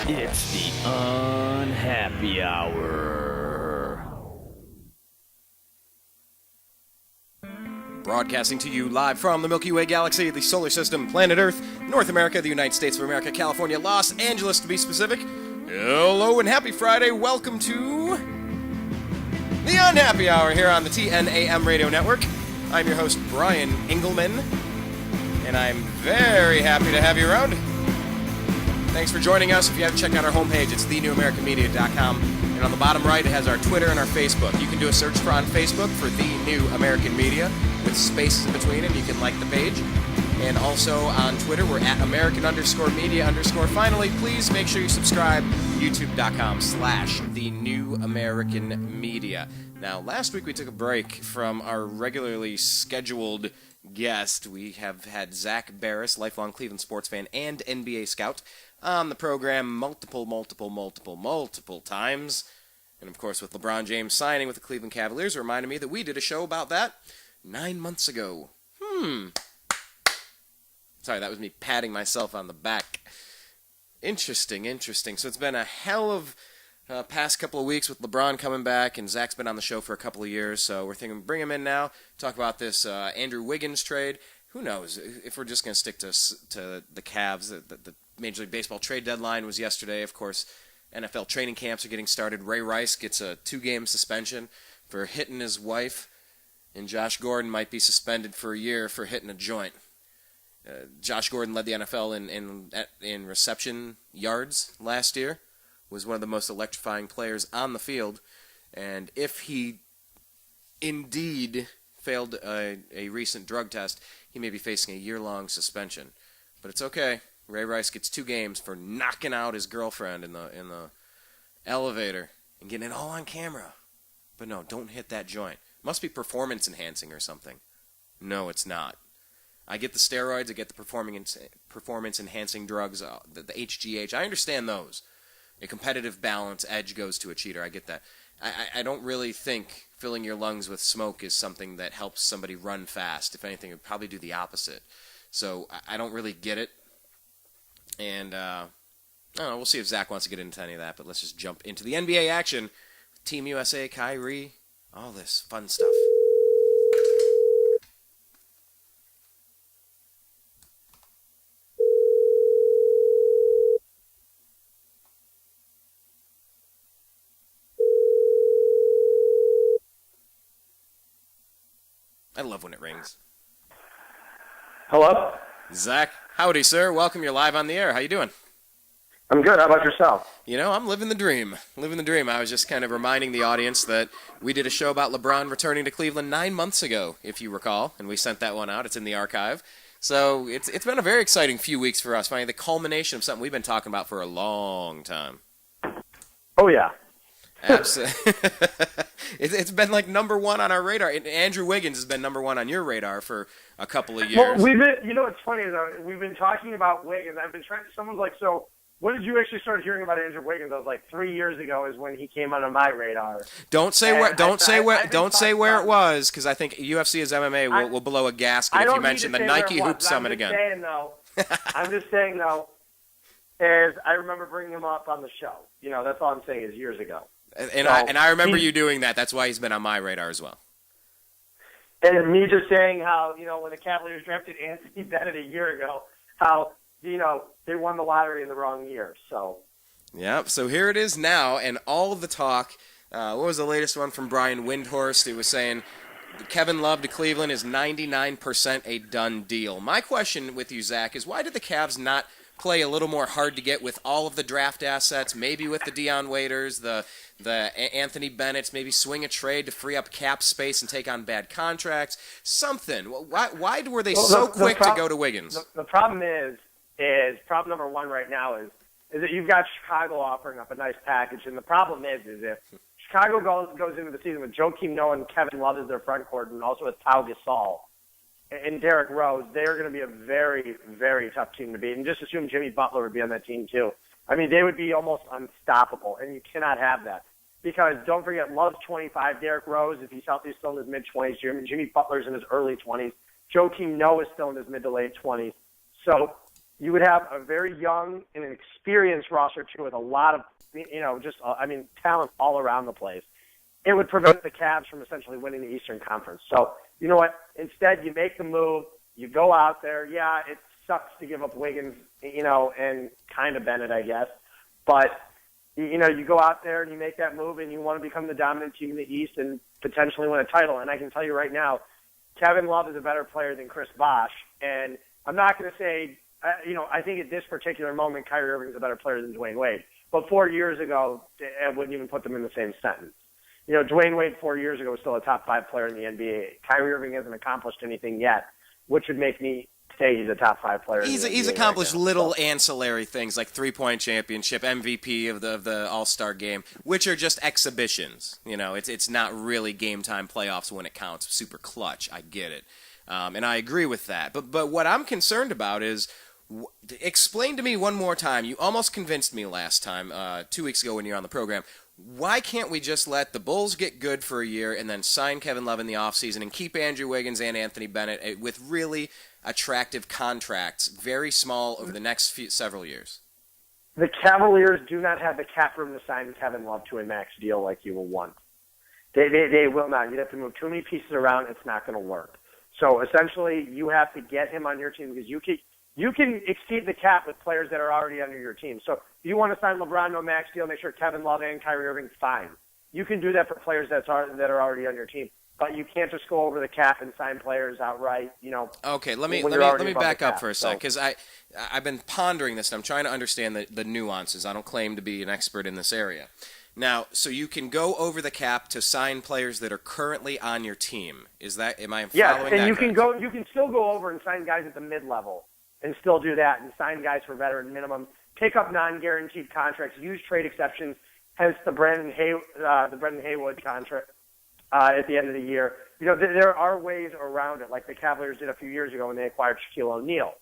It's the Unhappy Hour. Broadcasting to you live from the Milky Way galaxy, the solar system, planet Earth, North America, the United States of America, California, Los Angeles to be specific. Hello and happy Friday. Welcome to the Unhappy Hour here on the TNAM Radio Network. I'm your host, Brian Engelman, and I'm very happy to have you around. Thanks for joining us. If you haven't checked out our homepage, it's thenewamericanmedia.com. And on the bottom right, it has our Twitter and our Facebook. You can do a search on Facebook for The New American Media with spaces in between, and you can like the page. And also on Twitter, we're at American_media_. Finally, please make sure you subscribe, youtube.com/The New American Media. Now, last week we took a break from our regularly scheduled guest. We have had Zak Baris, lifelong Cleveland sports fan and NBA scout, on the program multiple times. And of course, with LeBron James signing with the Cleveland Cavaliers, it reminded me that we did a show about that 9 months ago. Sorry, that was me patting myself on the back. Interesting. So it's been a hell of past couple of weeks with LeBron coming back, and Zach's been on the show for a couple of years, so we're thinking bring him in now, talk about this Andrew Wiggins trade. Who knows if we're just going to stick to the Cavs. The Major League Baseball trade deadline was yesterday. Of course, NFL training camps are getting started. Ray Rice gets a 2-game suspension for hitting his wife, and Josh Gordon might be suspended for a year for hitting a joint. Josh Gordon led the NFL in reception yards last year, was one of the most electrifying players on the field, and if he indeed failed a recent drug test, he may be facing a year-long suspension. But it's okay. Ray Rice gets 2 games for knocking out his girlfriend in the elevator and getting it all on camera. But no, don't hit that joint. Must be performance enhancing or something. No, it's not. I get the steroids, I get the performance enhancing drugs, the HGH. I understand those. A competitive balance edge goes to a cheater. I get that. I don't really think filling your lungs with smoke is something that helps somebody run fast. If anything, it would probably do the opposite. So I don't really get it. And I don't know, we'll see if Zach wants to get into any of that, but let's just jump into the NBA action. Team USA, Kyrie, all this fun stuff. I love when it rings. Hello? Zach, howdy, sir. Welcome. You're live on the air. How you doing? I'm good. How about yourself? You know, I'm living the dream. I was just kind of reminding the audience that we did a show about LeBron returning to Cleveland 9 months ago, if you recall, and we sent that one out. It's in the archive. So it's been a very exciting few weeks for us, finding the culmination of something we've been talking about for a long time. Oh, yeah. Absolutely. It's been like number one on our radar. Andrew Wiggins has been number one on your radar for a couple of years. Well, what's funny is we've been talking about Wiggins. I've been trying. Someone's like, so when did you actually start hearing about Andrew Wiggins? I was like, 3 years ago is when he came onto my radar. Don't say where it was, because I think UFC as MMA will blow a gasket if you mention the Nike Hoop Summit again. I'm just saying though, is I remember bringing him up on the show. You know, that's all I'm saying is years ago. And I remember you doing that. That's why he's been on my radar as well. And me just saying how, when the Cavaliers drafted Anthony Bennett a year ago, how, they won the lottery in the wrong year. So. Yeah, so here it is now, and all of the talk. What was the latest one from Brian Windhorst? It was saying Kevin Love to Cleveland is 99% a done deal. My question with you, Zach, is why did the Cavs not play a little more hard to get with all of the draft assets, maybe with the Dion Waiters, the Anthony Bennett's, maybe swing a trade to free up cap space and take on bad contracts, something. Why were they so quick to go to Wiggins? The problem is problem number one right now is that you've got Chicago offering up a nice package, and the problem is if Chicago goes into the season with Joakim Noah and Kevin Love as their front court, and also with Pau Gasol and Derrick Rose, they're going to be a very, very tough team to beat. And just assume Jimmy Butler would be on that team too. I mean, they would be almost unstoppable, and you cannot have that. Because don't forget, Love's 25, Derrick Rose, if he's healthy, still in his mid-20s. Jimmy Butler's in his early 20s. Joakim Noah is still in his mid to late 20s. So You would have a very young and an experienced roster, too, with a lot of, talent all around the place. It would prevent the Cavs from essentially winning the Eastern Conference. So, you know what? Instead, you make the move. You go out there. Yeah, it sucks to give up Wiggins, and kind of Bennett, I guess. But, you go out there and you make that move and you want to become the dominant team in the East and potentially win a title. And I can tell you right now, Kevin Love is a better player than Chris Bosh. And I'm not going to say, I think at this particular moment, Kyrie Irving is a better player than Dwayne Wade. But 4 years ago, I wouldn't even put them in the same sentence. Dwayne Wade 4 years ago was still a top 5 player in the NBA. Kyrie Irving hasn't accomplished anything yet, which would make me say he's a top 5 player. He's accomplished little ancillary things like 3-point championship, MVP of the All-Star game, which are just exhibitions. It's not really game time playoffs when it counts. Super clutch. I get it, and I agree with that. But what I'm concerned about is, explain to me one more time. You almost convinced me last time, 2 weeks ago when you were on the program. Why can't we just let the Bulls get good for a year and then sign Kevin Love in the offseason and keep Andrew Wiggins and Anthony Bennett with really attractive contracts, very small, over the next several years? The Cavaliers do not have the cap room to sign Kevin Love to a max deal like you will want. They will not. You'd have to move too many pieces around. It's not going to work. So essentially, you have to get him on your team because you can exceed the cap with players that are already under your team. So if you want to sign LeBron to a max deal, make sure Kevin Love and Kyrie Irving, fine. You can do that for players that are already on your team. But you can't just go over the cap and sign players outright, Okay, let me back up for a sec, because I've been pondering this, and I'm trying to understand the nuances. I don't claim to be an expert in this area. Now, so you can go over the cap to sign players that are currently on your team. Am I following that? Yeah, and you correct? you can still go over and sign guys at the mid-level and still do that and sign guys for veteran minimum, pick up non-guaranteed contracts, use trade exceptions, hence the Brendan Haywood contract at the end of the year. There are ways around it, like the Cavaliers did a few years ago when they acquired Shaquille O'Neal,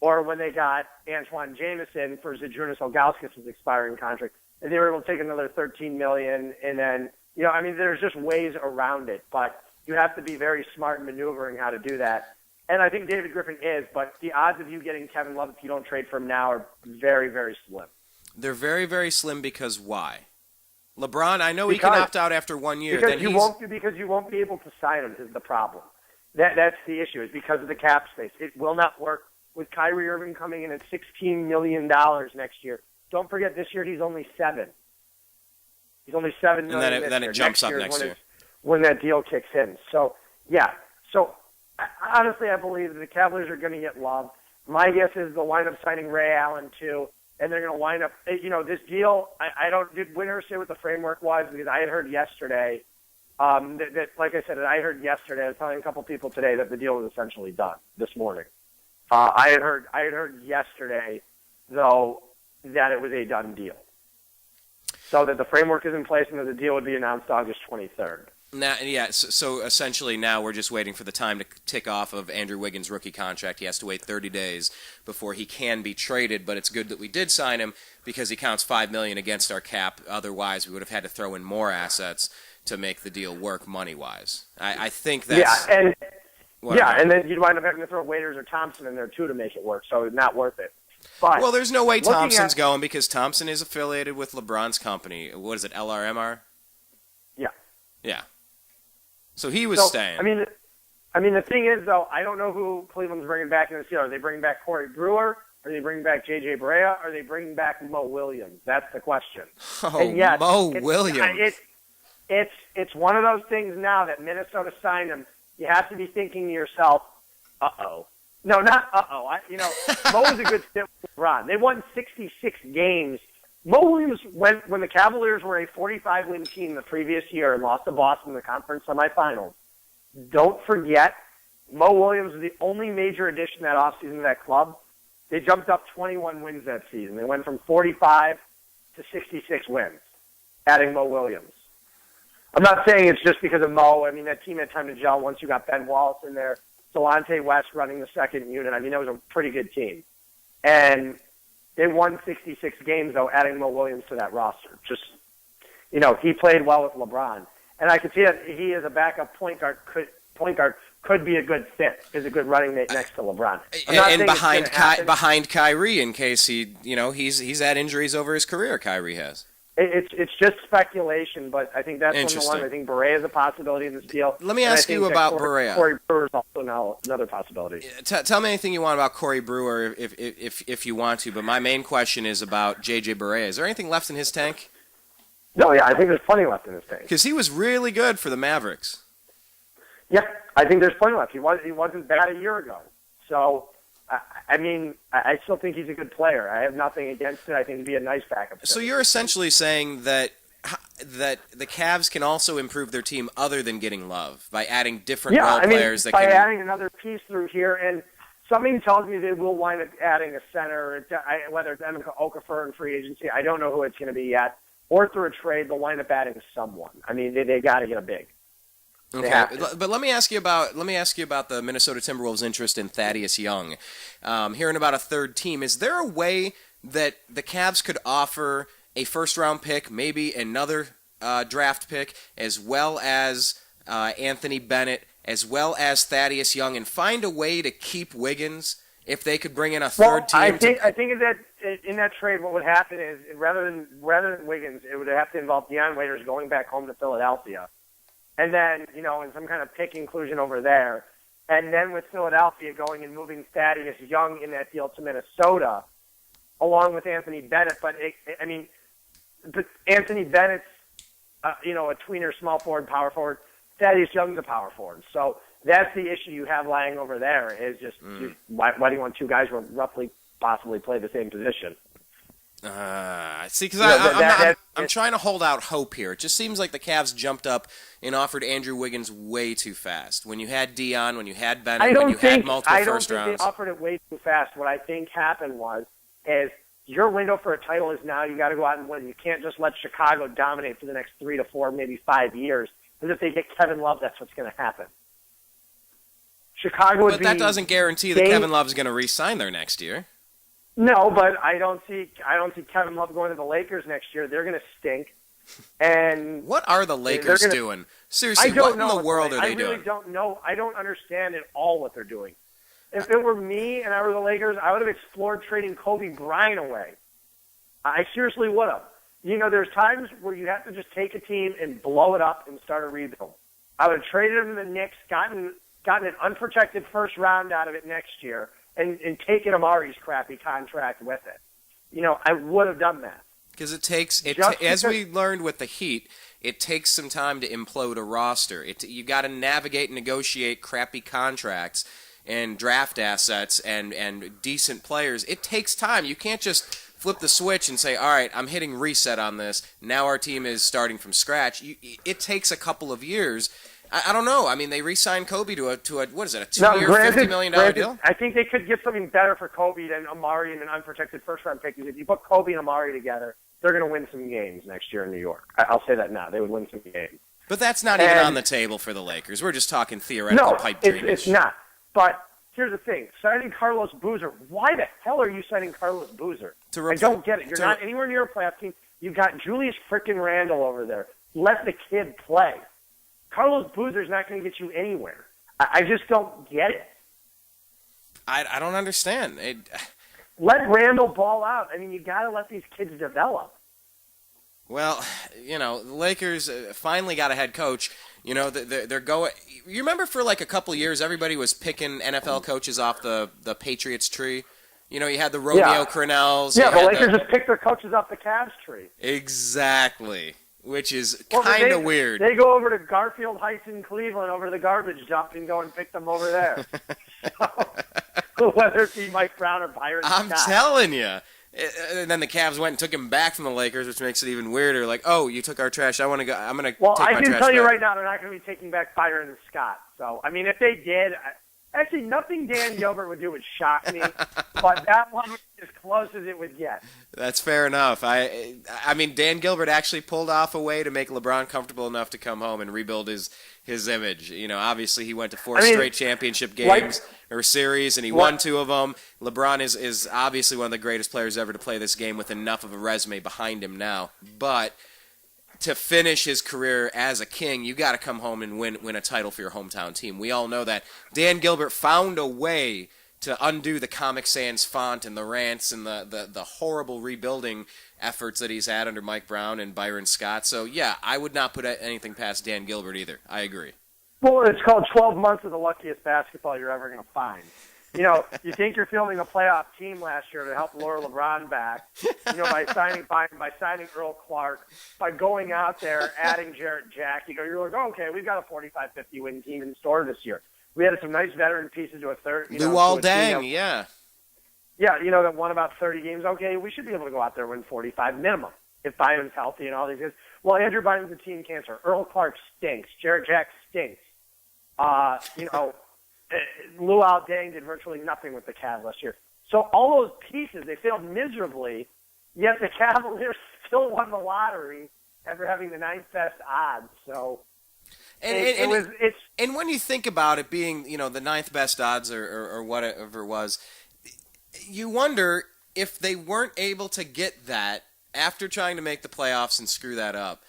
or when they got Antoine Jameson for Zydrunas Ilgauskas' expiring contract, and they were able to take another $13 million, and then, there's just ways around it, but you have to be very smart in maneuvering how to do that. And I think David Griffin is, but the odds of you getting Kevin Love if you don't trade for him now are very, very slim. They're very, very slim because why? LeBron, I know he can opt out after 1 year. Because you won't be able to sign him is the problem. That's the issue, is because of the cap space. It will not work with Kyrie Irving coming in at $16 million next year. Don't forget, this year he's only $7 million. He's only $7 million. And then it jumps up next year when that deal kicks in. So, yeah. So, honestly, I believe that the Cavaliers are going to get Love. My guess is they'll wind up signing Ray Allen, too, and they're going to wind up, this deal, did Winter say what the framework was? Because I had heard yesterday, like I said, I was telling a couple people today that the deal was essentially done this morning. I had heard yesterday, though, that it was a done deal. So that the framework is in place and that the deal would be announced August 23rd. Now, so essentially now we're just waiting for the time to tick off of Andrew Wiggins' rookie contract. He has to wait 30 days before he can be traded, but it's good that we did sign him because he counts $5 million against our cap. Otherwise, we would have had to throw in more assets to make the deal work money-wise. I think that's... and then you'd wind up having to throw Waiters or Thompson in there, too, to make it work, so it's not worth it. But well, there's no way Thompson's going because Thompson is affiliated with LeBron's company. What is it, LRMR? Yeah. Yeah. So he was staying. I mean, the thing is, though, I don't know who Cleveland's bringing back in this deal. Are they bringing back Corey Brewer? Are they bringing back J.J. Barea? Are they bringing back Mo Williams? That's the question. Oh, and yes, Mo Williams. It's one of those things now that Minnesota signed him. You have to be thinking to yourself, uh-oh. No, not uh-oh. Mo was a good fit with LeBron. They won 66 games. Mo Williams, when the Cavaliers were a 45-win team the previous year and lost to Boston in the conference semifinals, don't forget, Mo Williams was the only major addition that offseason to that club. They jumped up 21 wins that season. They went from 45 to 66 wins, adding Mo Williams. I'm not saying it's just because of Mo. That team had time to gel once you got Ben Wallace in there. Delonte West running the second unit. That was a pretty good team. And they won 66 games, though, adding Mo Williams to that roster. Just, he played well with LeBron. And I could see that he, as a backup point guard, could be a good fit, is a good running mate next to LeBron. And behind Kyrie, in case he's had injuries over his career. Kyrie has. It's just speculation, but I think that's one of the ones. I think Barea is a possibility in this deal. Let me ask you about Barea. Corey Brewer is also now another possibility. Tell me anything you want about Corey Brewer if you want to, but my main question is about J.J. Barea. Is there anything left in his tank? No, yeah, I think there's plenty left in his tank. Because he was really good for the Mavericks. Yeah, I think there's plenty left. He wasn't bad a year ago. So, I still think he's a good player. I have nothing against it. I think he'd be a nice backup. So you're essentially saying that the Cavs can also improve their team other than getting Love by adding different role players. By adding another piece through here, and something tells me they will wind up adding a center, whether it's Emeka Okafor in free agency. I don't know who it's going to be yet. Or through a trade, they'll wind up adding someone. I mean, they got to get a big. Okay, but let me ask you about the Minnesota Timberwolves' interest in Thaddeus Young. Hearing about a third team, is there a way that the Cavs could offer a first-round pick, maybe another draft pick, as well as Anthony Bennett, as well as Thaddeus Young, and find a way to keep Wiggins if they could bring in a third team? I think that in that trade, what would happen is rather than Wiggins, it would have to involve Deion Waiters going back home to Philadelphia. And then, in some kind of pick inclusion over there. And then with Philadelphia going and moving Thaddeus Young in that deal to Minnesota, along with Anthony Bennett. But Anthony Bennett's, a tweener, small forward, power forward. Thaddeus Young's a power forward. So that's the issue you have lying over there is just why do you want two guys who roughly possibly play the same position? See, because I'm trying to hold out hope here. It just seems like the Cavs jumped up and offered Andrew Wiggins way too fast. When you had Deion, when you had Bennett, when you had multiple first rounds. I don't think they offered it way too fast. What I think happened is your window for a title is now. You got to go out and win. You can't just let Chicago dominate for the next 3 to 4, maybe 5 years. Because if they get Kevin Love, that's what's going to happen. But that doesn't guarantee that Kevin Love is going to re-sign there next year. No, but I don't see Kevin Love going to the Lakers next year. They're going to stink. And what are the Lakers doing? Seriously, what in the world are they doing? I really don't know. I don't understand at all what they're doing. If it were me and I were the Lakers, I would have explored trading Kobe Bryant away. I seriously would have. There's times where you have to just take a team and blow it up and start a rebuild. I would have traded him to the Knicks, gotten an unprotected first round out of it next year, and taken Amari's crappy contract with it. I would have done that. Because as we learned with the Heat, it takes some time to implode a roster. You got to navigate and negotiate crappy contracts and draft assets and decent players. It takes time. You can't just flip the switch and say, all right, I'm hitting reset on this. Now our team is starting from scratch. It takes a couple of years. I don't know. I mean, they re-signed Kobe to a what is it, a 2-year, $50 million deal? I think they could get something better for Kobe than Amari and an unprotected first-round pick. Because if you put Kobe and Amari together, they're going to win some games next year in New York. I'll say that now. They would win some games. But that's not even on the table for the Lakers. We're just talking theoretical pipe dreaming. No, it's not. But here's the thing. Signing Carlos Boozer, why the hell are you signing Carlos Boozer? I don't get it. You're not anywhere near a playoff team. You've got Julius frickin' Randle over there. Let the kid play. Carlos Boozer's not going to get you anywhere. I just don't get it. I don't understand. Let Randall ball out. I mean, you got to let these kids develop. Well, the Lakers finally got a head coach. They're going. You remember for like a couple years, everybody was picking NFL coaches off the Patriots tree. You had the Romeo Crennels. Yeah, the Lakers just picked their coaches off the Cavs tree. Exactly. Which is kind of weird. They go over to Garfield Heights in Cleveland over the garbage dump and go and pick them over there. Whether it be Mike Brown or Byron Scott. I'm telling you. And then the Cavs went and took him back from the Lakers, which makes it even weirder. Like, oh, you took our trash. I want to go. I'm going to take my trash back. Well, I can tell you right now, they're not going to be taking back Byron and Scott. So, I mean, if they did, actually, nothing Dan Gilbert would do would shock me. But that one was as close as it would get. That's fair enough. I mean, Dan Gilbert actually pulled off a way to make LeBron comfortable enough to come home and rebuild his image. Obviously he went to four straight championship games or series, and he won 2 of them. LeBron is obviously one of the greatest players ever to play this game with enough of a resume behind him now. But to finish his career as a king, you got to come home and win a title for your hometown team. We all know that. Dan Gilbert found a way to undo the Comic Sans font and the rants and the horrible rebuilding efforts that he's had under Mike Brown and Byron Scott. So, yeah, I would not put anything past Dan Gilbert either. I agree. Well, it's called 12 months of the luckiest basketball you're ever going to find. You know, you think you're fielding a playoff team last year to help lure LeBron back, by signing Earl Clark, by going out there, adding Jarrett Jack. You're like, okay, we've got a 45-50 win team in store this year. We had some nice veteran pieces to a third. Luol Deng, yeah. Yeah, that won about 30 games. Okay, we should be able to go out there and win 45 minimum if Bynum's healthy and all these guys. Well, Andrew Bynum's a team cancer. Earl Clark stinks. Jarrett Jack stinks. Luol Deng did virtually nothing with the Cavs last year. So all those pieces, they failed miserably, yet the Cavaliers still won the lottery after having the ninth best odds. So and when you think about it being, the ninth best odds or whatever it was, you wonder if they weren't able to get that after trying to make the playoffs and screw that up.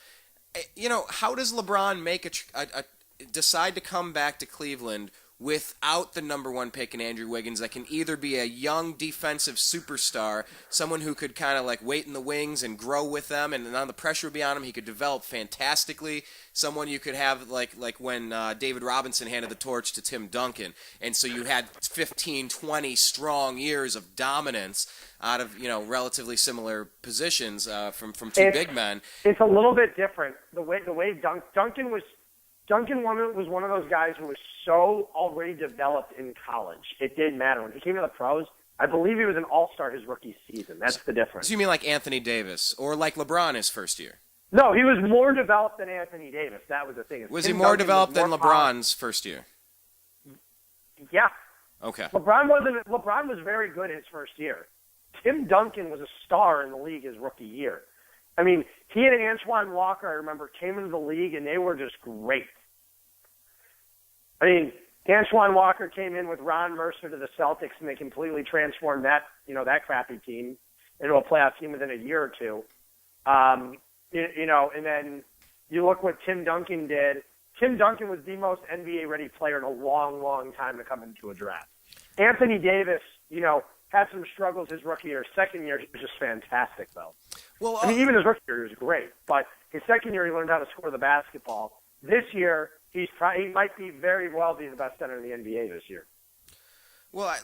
How does LeBron decide to come back to Cleveland without the number one pick in Andrew Wiggins that can either be a young defensive superstar, someone who could kind of like wait in the wings and grow with them, and none of the pressure would be on him, he could develop fantastically, someone you could have like when David Robinson handed the torch to Tim Duncan, and so you had 15, 20 strong years of dominance out of relatively similar positions from two big men. It's a little bit different. The way Duncan was one of those guys who was so already developed in college. It didn't matter. When he came to the pros, I believe he was an all-star his rookie season. That's the difference. So you mean like Anthony Davis or like LeBron his first year? No, he was more developed than Anthony Davis. That was the thing. Was he more developed than LeBron's first year? Yeah. Okay. LeBron was very good his first year. Tim Duncan was a star in the league his rookie year. I mean, he and Antoine Walker, I remember, came into the league, and they were just great. I mean, Antoine Walker came in with Ron Mercer to the Celtics, and they completely transformed that crappy team into a playoff team within a year or two. And then you look what Tim Duncan did. Tim Duncan was the most NBA-ready player in a long, long time to come into a draft. Anthony Davis, had some struggles his rookie year. Second year, he was just fantastic, though. Well, even his rookie year was great, but his second year he learned how to score the basketball. This year, he might very well be the best center in the NBA this year. Well,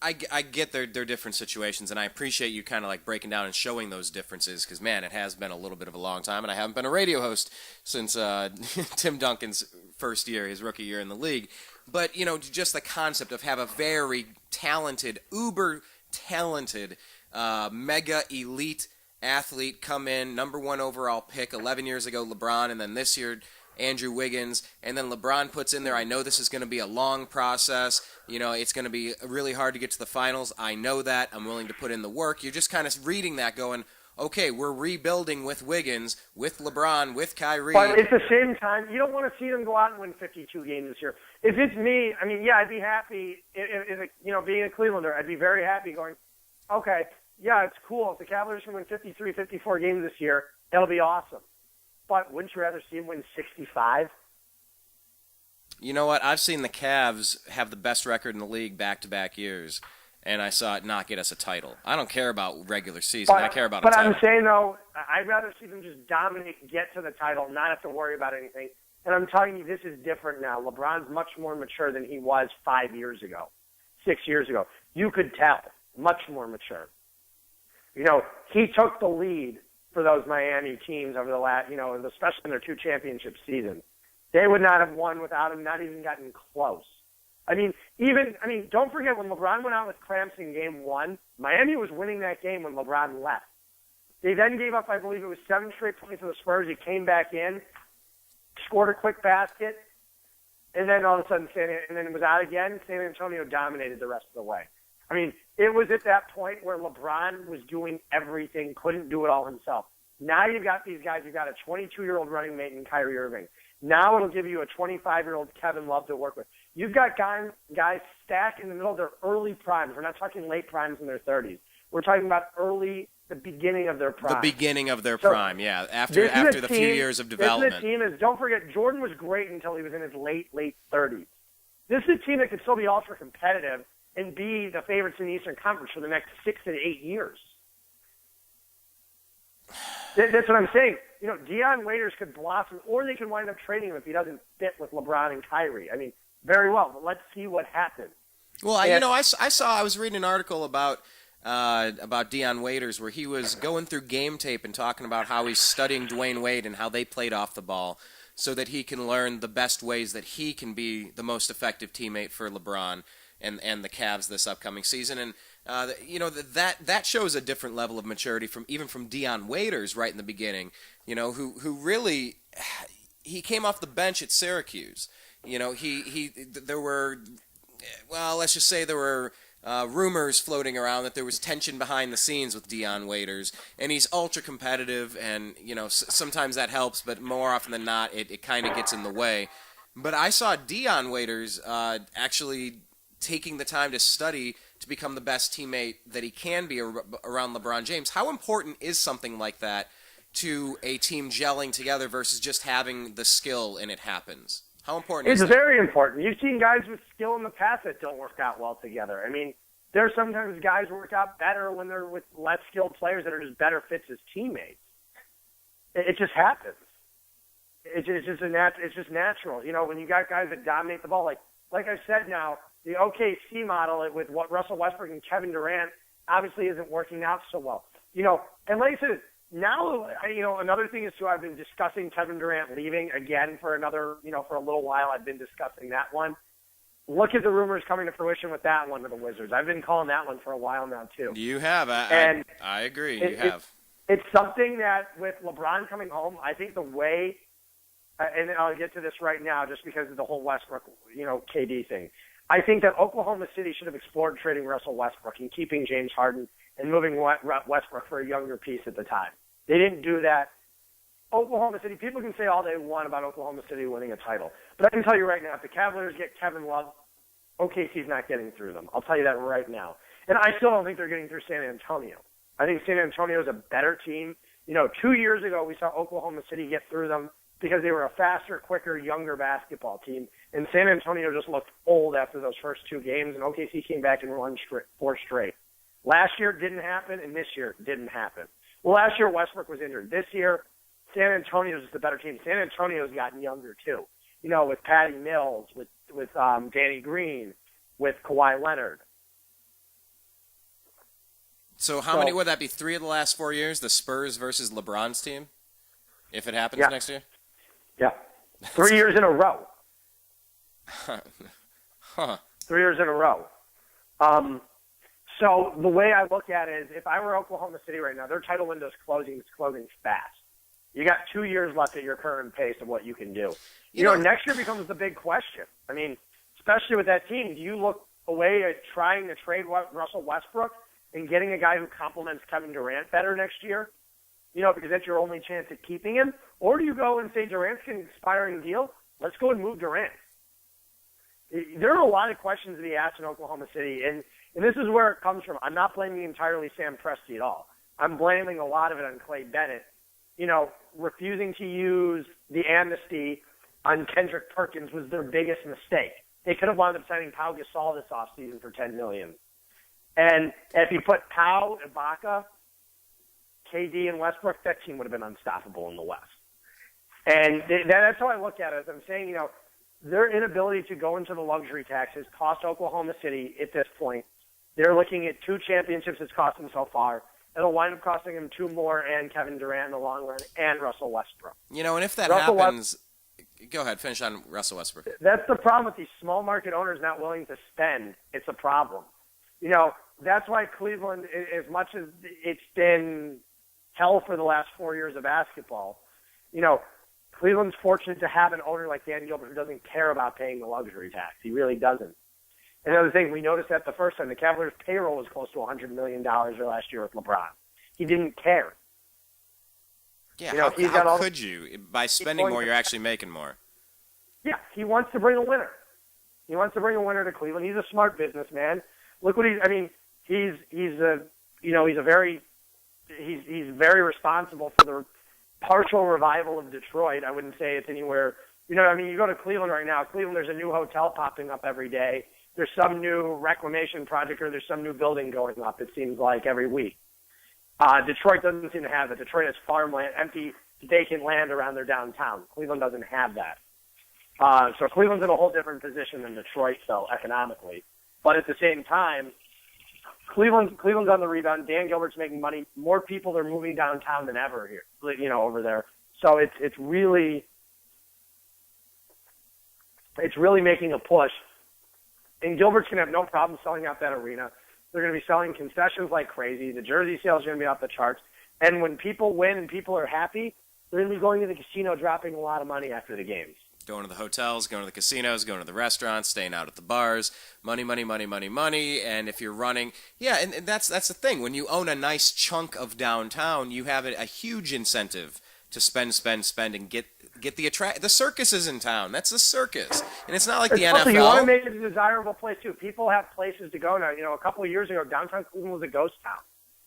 I get their different situations, and I appreciate you kind of like breaking down and showing those differences because, man, it has been a little bit of a long time, and I haven't been a radio host since Tim Duncan's first year, his rookie year in the league. But, just the concept of have a very talented, uber-talented, mega elite athlete come in, number one overall pick 11 years ago, LeBron, and then this year, Andrew Wiggins, and then LeBron puts in there, I know this is going to be a long process, it's going to be really hard to get to the finals, I know that, I'm willing to put in the work. You're just kind of reading that going, okay, we're rebuilding with Wiggins, with LeBron, with Kyrie. But at the same time, you don't want to see them go out and win 52 games this year. If it's me, I mean, yeah, I'd be happy, being a Clevelander, I'd be very happy going, okay, yeah, it's cool. If the Cavaliers can win 53, 54 games this year, that'll be awesome. But wouldn't you rather see them win 65? You know what? I've seen the Cavs have the best record in the league back-to-back years, and I saw it not get us a title. I don't care about regular season. I care about a title. But I'm saying, though, I'd rather see them just dominate, get to the title, not have to worry about anything. And I'm telling you, this is different now. LeBron's much more mature than he was 5 years ago, 6 years ago. You could tell. Much more mature. He took the lead for those Miami teams over the last, especially in their two championship seasons. They would not have won without him, not even gotten close. Don't forget when LeBron went out with cramps in game one, Miami was winning that game when LeBron left. They then gave up, I believe it was 7 straight points to the Spurs. He came back in, scored a quick basket, and then all of a sudden, and then it was out again. San Antonio dominated the rest of the way. It was at that point where LeBron was doing everything, couldn't do it all himself. Now you've got these guys. You've got a 22-year-old running mate in Kyrie Irving. Now it'll give you a 25-year-old Kevin Love to work with. You've got guys stacked in the middle of their early primes. We're not talking late primes in their 30s. We're talking about early the beginning of their prime. The beginning of their So, prime, yeah. After the few years of development. This is a team don't forget, Jordan was great until he was in his late 30s. This is a team that could still be ultra competitive and be the favorites in the Eastern Conference for the next 6 to 8 years. That's what I'm saying. Dion Waiters could blossom, or they could wind up trading him if he doesn't fit with LeBron and Kyrie. I mean, very well, but let's see what happens. Well, I was reading an article about Dion Waiters where he was going through game tape and talking about how he's studying Dwayne Wade and how they played off the ball so that he can learn the best ways that he can be the most effective teammate for LeBron and the Cavs this upcoming season. And that shows a different level of maturity from Dion Waiters right in the beginning. Who really he came off the bench at Syracuse. There were rumors floating around that there was tension behind the scenes with Dion Waiters, and he's ultra competitive, and sometimes that helps, but more often than not, it kind of gets in the way. But I saw Dion Waiters actually taking the time to study to become the best teammate that he can be around LeBron James. How important is something like that to a team gelling together versus just having the skill and it happens? How important is that? It's very important. You've seen guys with skill in the past that don't work out well together. I mean, there's sometimes guys work out better when they're with less skilled players that are just better fits as teammates. It just happens. It's just natural. When you got guys that dominate the ball, like I said now, the OKC model with what Russell Westbrook and Kevin Durant obviously isn't working out so well. And like I said, now, another thing is, too, I've been discussing Kevin Durant leaving again for for a little while. I've been discussing that one. Look at the rumors coming to fruition with that one to the Wizards. I've been calling that one for a while now, too. You have. I agree. You have. It's something that with LeBron coming home, I think the way, and I'll get to this right now just because of the whole Westbrook, KD thing. I think that Oklahoma City should have explored trading Russell Westbrook and keeping James Harden and moving Westbrook for a younger piece at the time. They didn't do that. Oklahoma City, people can say all they want about Oklahoma City winning a title. But I can tell you right now, if the Cavaliers get Kevin Love, OKC's not getting through them. I'll tell you that right now. And I still don't think they're getting through San Antonio. I think San Antonio is a better team. 2 years ago, we saw Oklahoma City get through them because they were a faster, quicker, younger basketball team. And San Antonio just looked old after those first 2 games, and OKC came back and won 4 straight. Last year it didn't happen, and this year it didn't happen. Well, last year Westbrook was injured. This year, San Antonio's just the better team. San Antonio's gotten younger too. With Patty Mills, with Danny Green, with Kawhi Leonard. So how many would that be? 3 of the last 4 years, the Spurs versus LeBron's team, if it happens next year. Yeah, 3 years in a row. Huh. 3 years in a row. So the way I look at it is, if I were Oklahoma City right now, their title window's closing. It's closing fast. You got 2 years left at your current pace of what you can do. Next year becomes the big question. I mean, especially with that team, do you look away at trying to trade Russell Westbrook and getting a guy who complements Kevin Durant better next year? Because that's your only chance at keeping him. Or do you go and say Durant's an expiring deal? Let's go and move Durant. There are a lot of questions to be asked in Oklahoma City, and this is where it comes from. I'm not blaming entirely Sam Presti at all. I'm blaming a lot of it on Clay Bennett, refusing to use the amnesty on Kendrick Perkins was their biggest mistake. They could have wound up signing Pau Gasol this offseason for $10 million. And if you put Pau, Ibaka, KD, and Westbrook, that team would have been unstoppable in the West. And that's how I look at it. I'm saying, their inability to go into the luxury tax has cost Oklahoma City at this point. They're looking at 2 championships it's cost them so far. It'll wind up costing them 2 more and Kevin Durant in the long run and Russell Westbrook. And if that happens, go ahead, finish on Russell Westbrook. That's the problem with these small market owners not willing to spend. It's a problem. That's why Cleveland, as much as it's been hell for the last 4 years of basketball, Cleveland's fortunate to have an owner like Dan Gilbert who doesn't care about paying the luxury tax. He really doesn't. Another thing, we noticed that the first time the Cavaliers' payroll was close to $100 million last year with LeBron. He didn't care. Yeah, how could you? By spending more, you're actually making more. Yeah, he wants to bring a winner. He wants to bring a winner to Cleveland. He's a smart businessman. Look what he's a very he's very responsible for the partial revival of Detroit. I wouldn't say it's anywhere. You know, I mean, you go to Cleveland right now. Cleveland, there's a new hotel popping up every day. There's some new reclamation project or there's some new building going up, it seems like, every week. Detroit doesn't seem to have it. Detroit has farmland, empty, vacant land around their downtown. Cleveland doesn't have that. So Cleveland's in a whole different position than Detroit, though, economically. But at the same time, Cleveland's on the rebound. Dan Gilbert's making money. More people are moving downtown than ever here, you know, over there. So it's really making a push. And Gilbert's going to have no problem selling out that arena. They're going to be selling concessions like crazy. The jersey sales are going to be off the charts. And when people win and people are happy, they're going to be going to the casino, dropping a lot of money after the games. Going to the hotels, going to the casinos, going to the restaurants, staying out at the bars. Money, money, money, money, money. And if you're running, and that's the thing. When you own a nice chunk of downtown, you have a huge incentive to spend, and get the circus is in town. That's the circus, and it's not like the NFL. You want to make it a desirable place too. People have places to go now. You know, a couple of years ago, downtown Cleveland was a ghost town.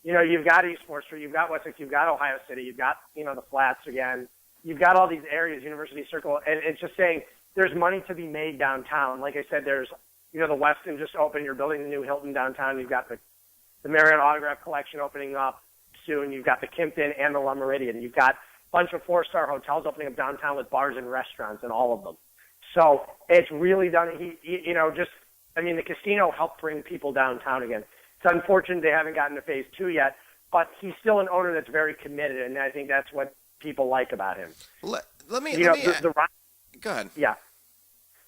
You know, you've got East 4th Street, you've got Wessex, you've got Ohio City, you've got, you know, the Flats again. You've got all these areas, University Circle, and it's just saying there's money to be made downtown. Like I said, there's, you know, the Westin just opened. You're building the new Hilton downtown. You've got the Marriott Autograph Collection opening up soon. You've got the Kimpton and the La Meridian. You've got bunch of 4-star hotels opening up downtown with bars and restaurants and all of them. So it's really done. The casino helped bring people downtown again. It's unfortunate they haven't gotten to phase 2 yet, but he's still an owner that's very committed, and I think that's what people like about him. Go ahead. Yeah.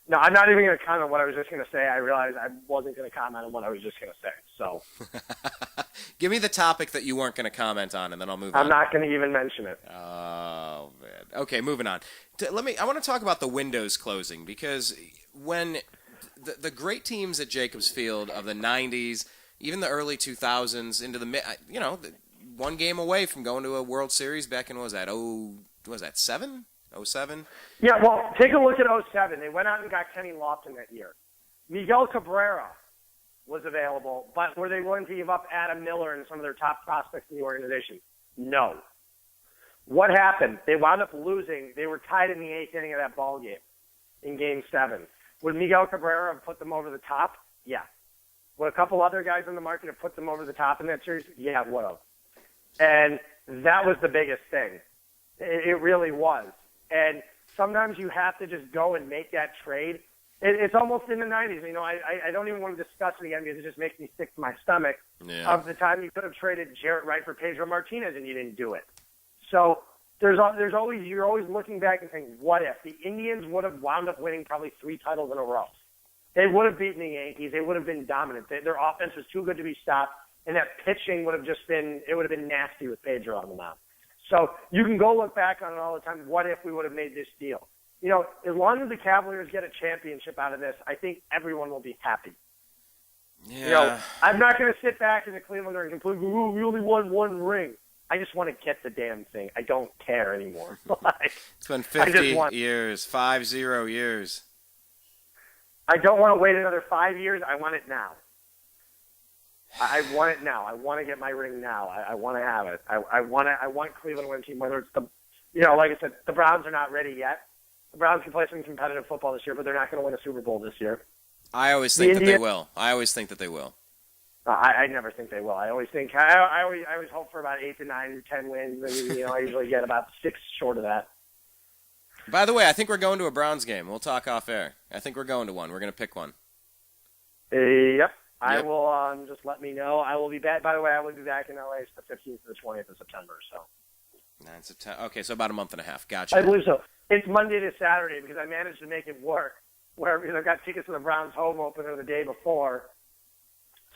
No, I'm not even going to comment on what I was just going to say. I realized I wasn't going to comment on what I was just going to say. So, give me the topic that you weren't going to comment on, and then I'll move on. I'm not going to even mention it. Oh man. Okay, moving on. I want to talk about the windows closing, because when the great teams at Jacobs Field of the '90s, even the early 2000s, into the one game away from going to a World Series back in 7? 07? Yeah, well, take a look at 07. They went out and got Kenny Lofton that year. Miguel Cabrera was available, but were they willing to give up Adam Miller and some of their top prospects in the organization? No. What happened? They wound up losing. They were tied in the 8th inning of that ball game in Game 7. Would Miguel Cabrera have put them over the top? Yeah. Would a couple other guys in the market have put them over the top in that series? Yeah, it would have. And that was the biggest thing. It really was. And sometimes you have to just go and make that trade. It's almost in the 90s. You know, I don't even want to discuss it again because it just makes me sick to my stomach. Yeah. Of the time you could have traded Jarrett Wright for Pedro Martinez and you didn't do it. So you're always looking back and saying, what if? The Indians would have wound up winning probably 3 titles in a row. They would have beaten the Yankees. They would have been dominant. Their offense was too good to be stopped, and that pitching would have been nasty with Pedro on the mound. So you can go look back on it all the time. What if we would have made this deal? You know, as long as the Cavaliers get a championship out of this, I think everyone will be happy. Yeah. You know, I'm not going to sit back in the Cleveland and completely, we only won 1 ring. I just want to get the damn thing. I don't care anymore. It's been 50 years, 50 years. I don't want to wait another 5 years. I want it now. I want it now. I want to get my ring now. I want to have it. I want Cleveland to win a team, whether it's like I said, the Browns are not ready yet. The Browns can play some competitive football this year, but they're not going to win a Super Bowl this year. I always think that they will. I never think they will. I always hope for about 8 to 9 or 10 wins, and I usually get about 6 short of that. By the way, I think we're going to a Browns game. We'll talk off air. I think we're going to one. We're going to pick one. Yep. I will just let me know. I will be back. By the way, I will be back in LA the 15th to the 20th of September. So 9 September. Okay, so about a month and a half. Gotcha. I believe so. It's Monday to Saturday because I managed to make it work. Where I got tickets to the Browns home opener the day before,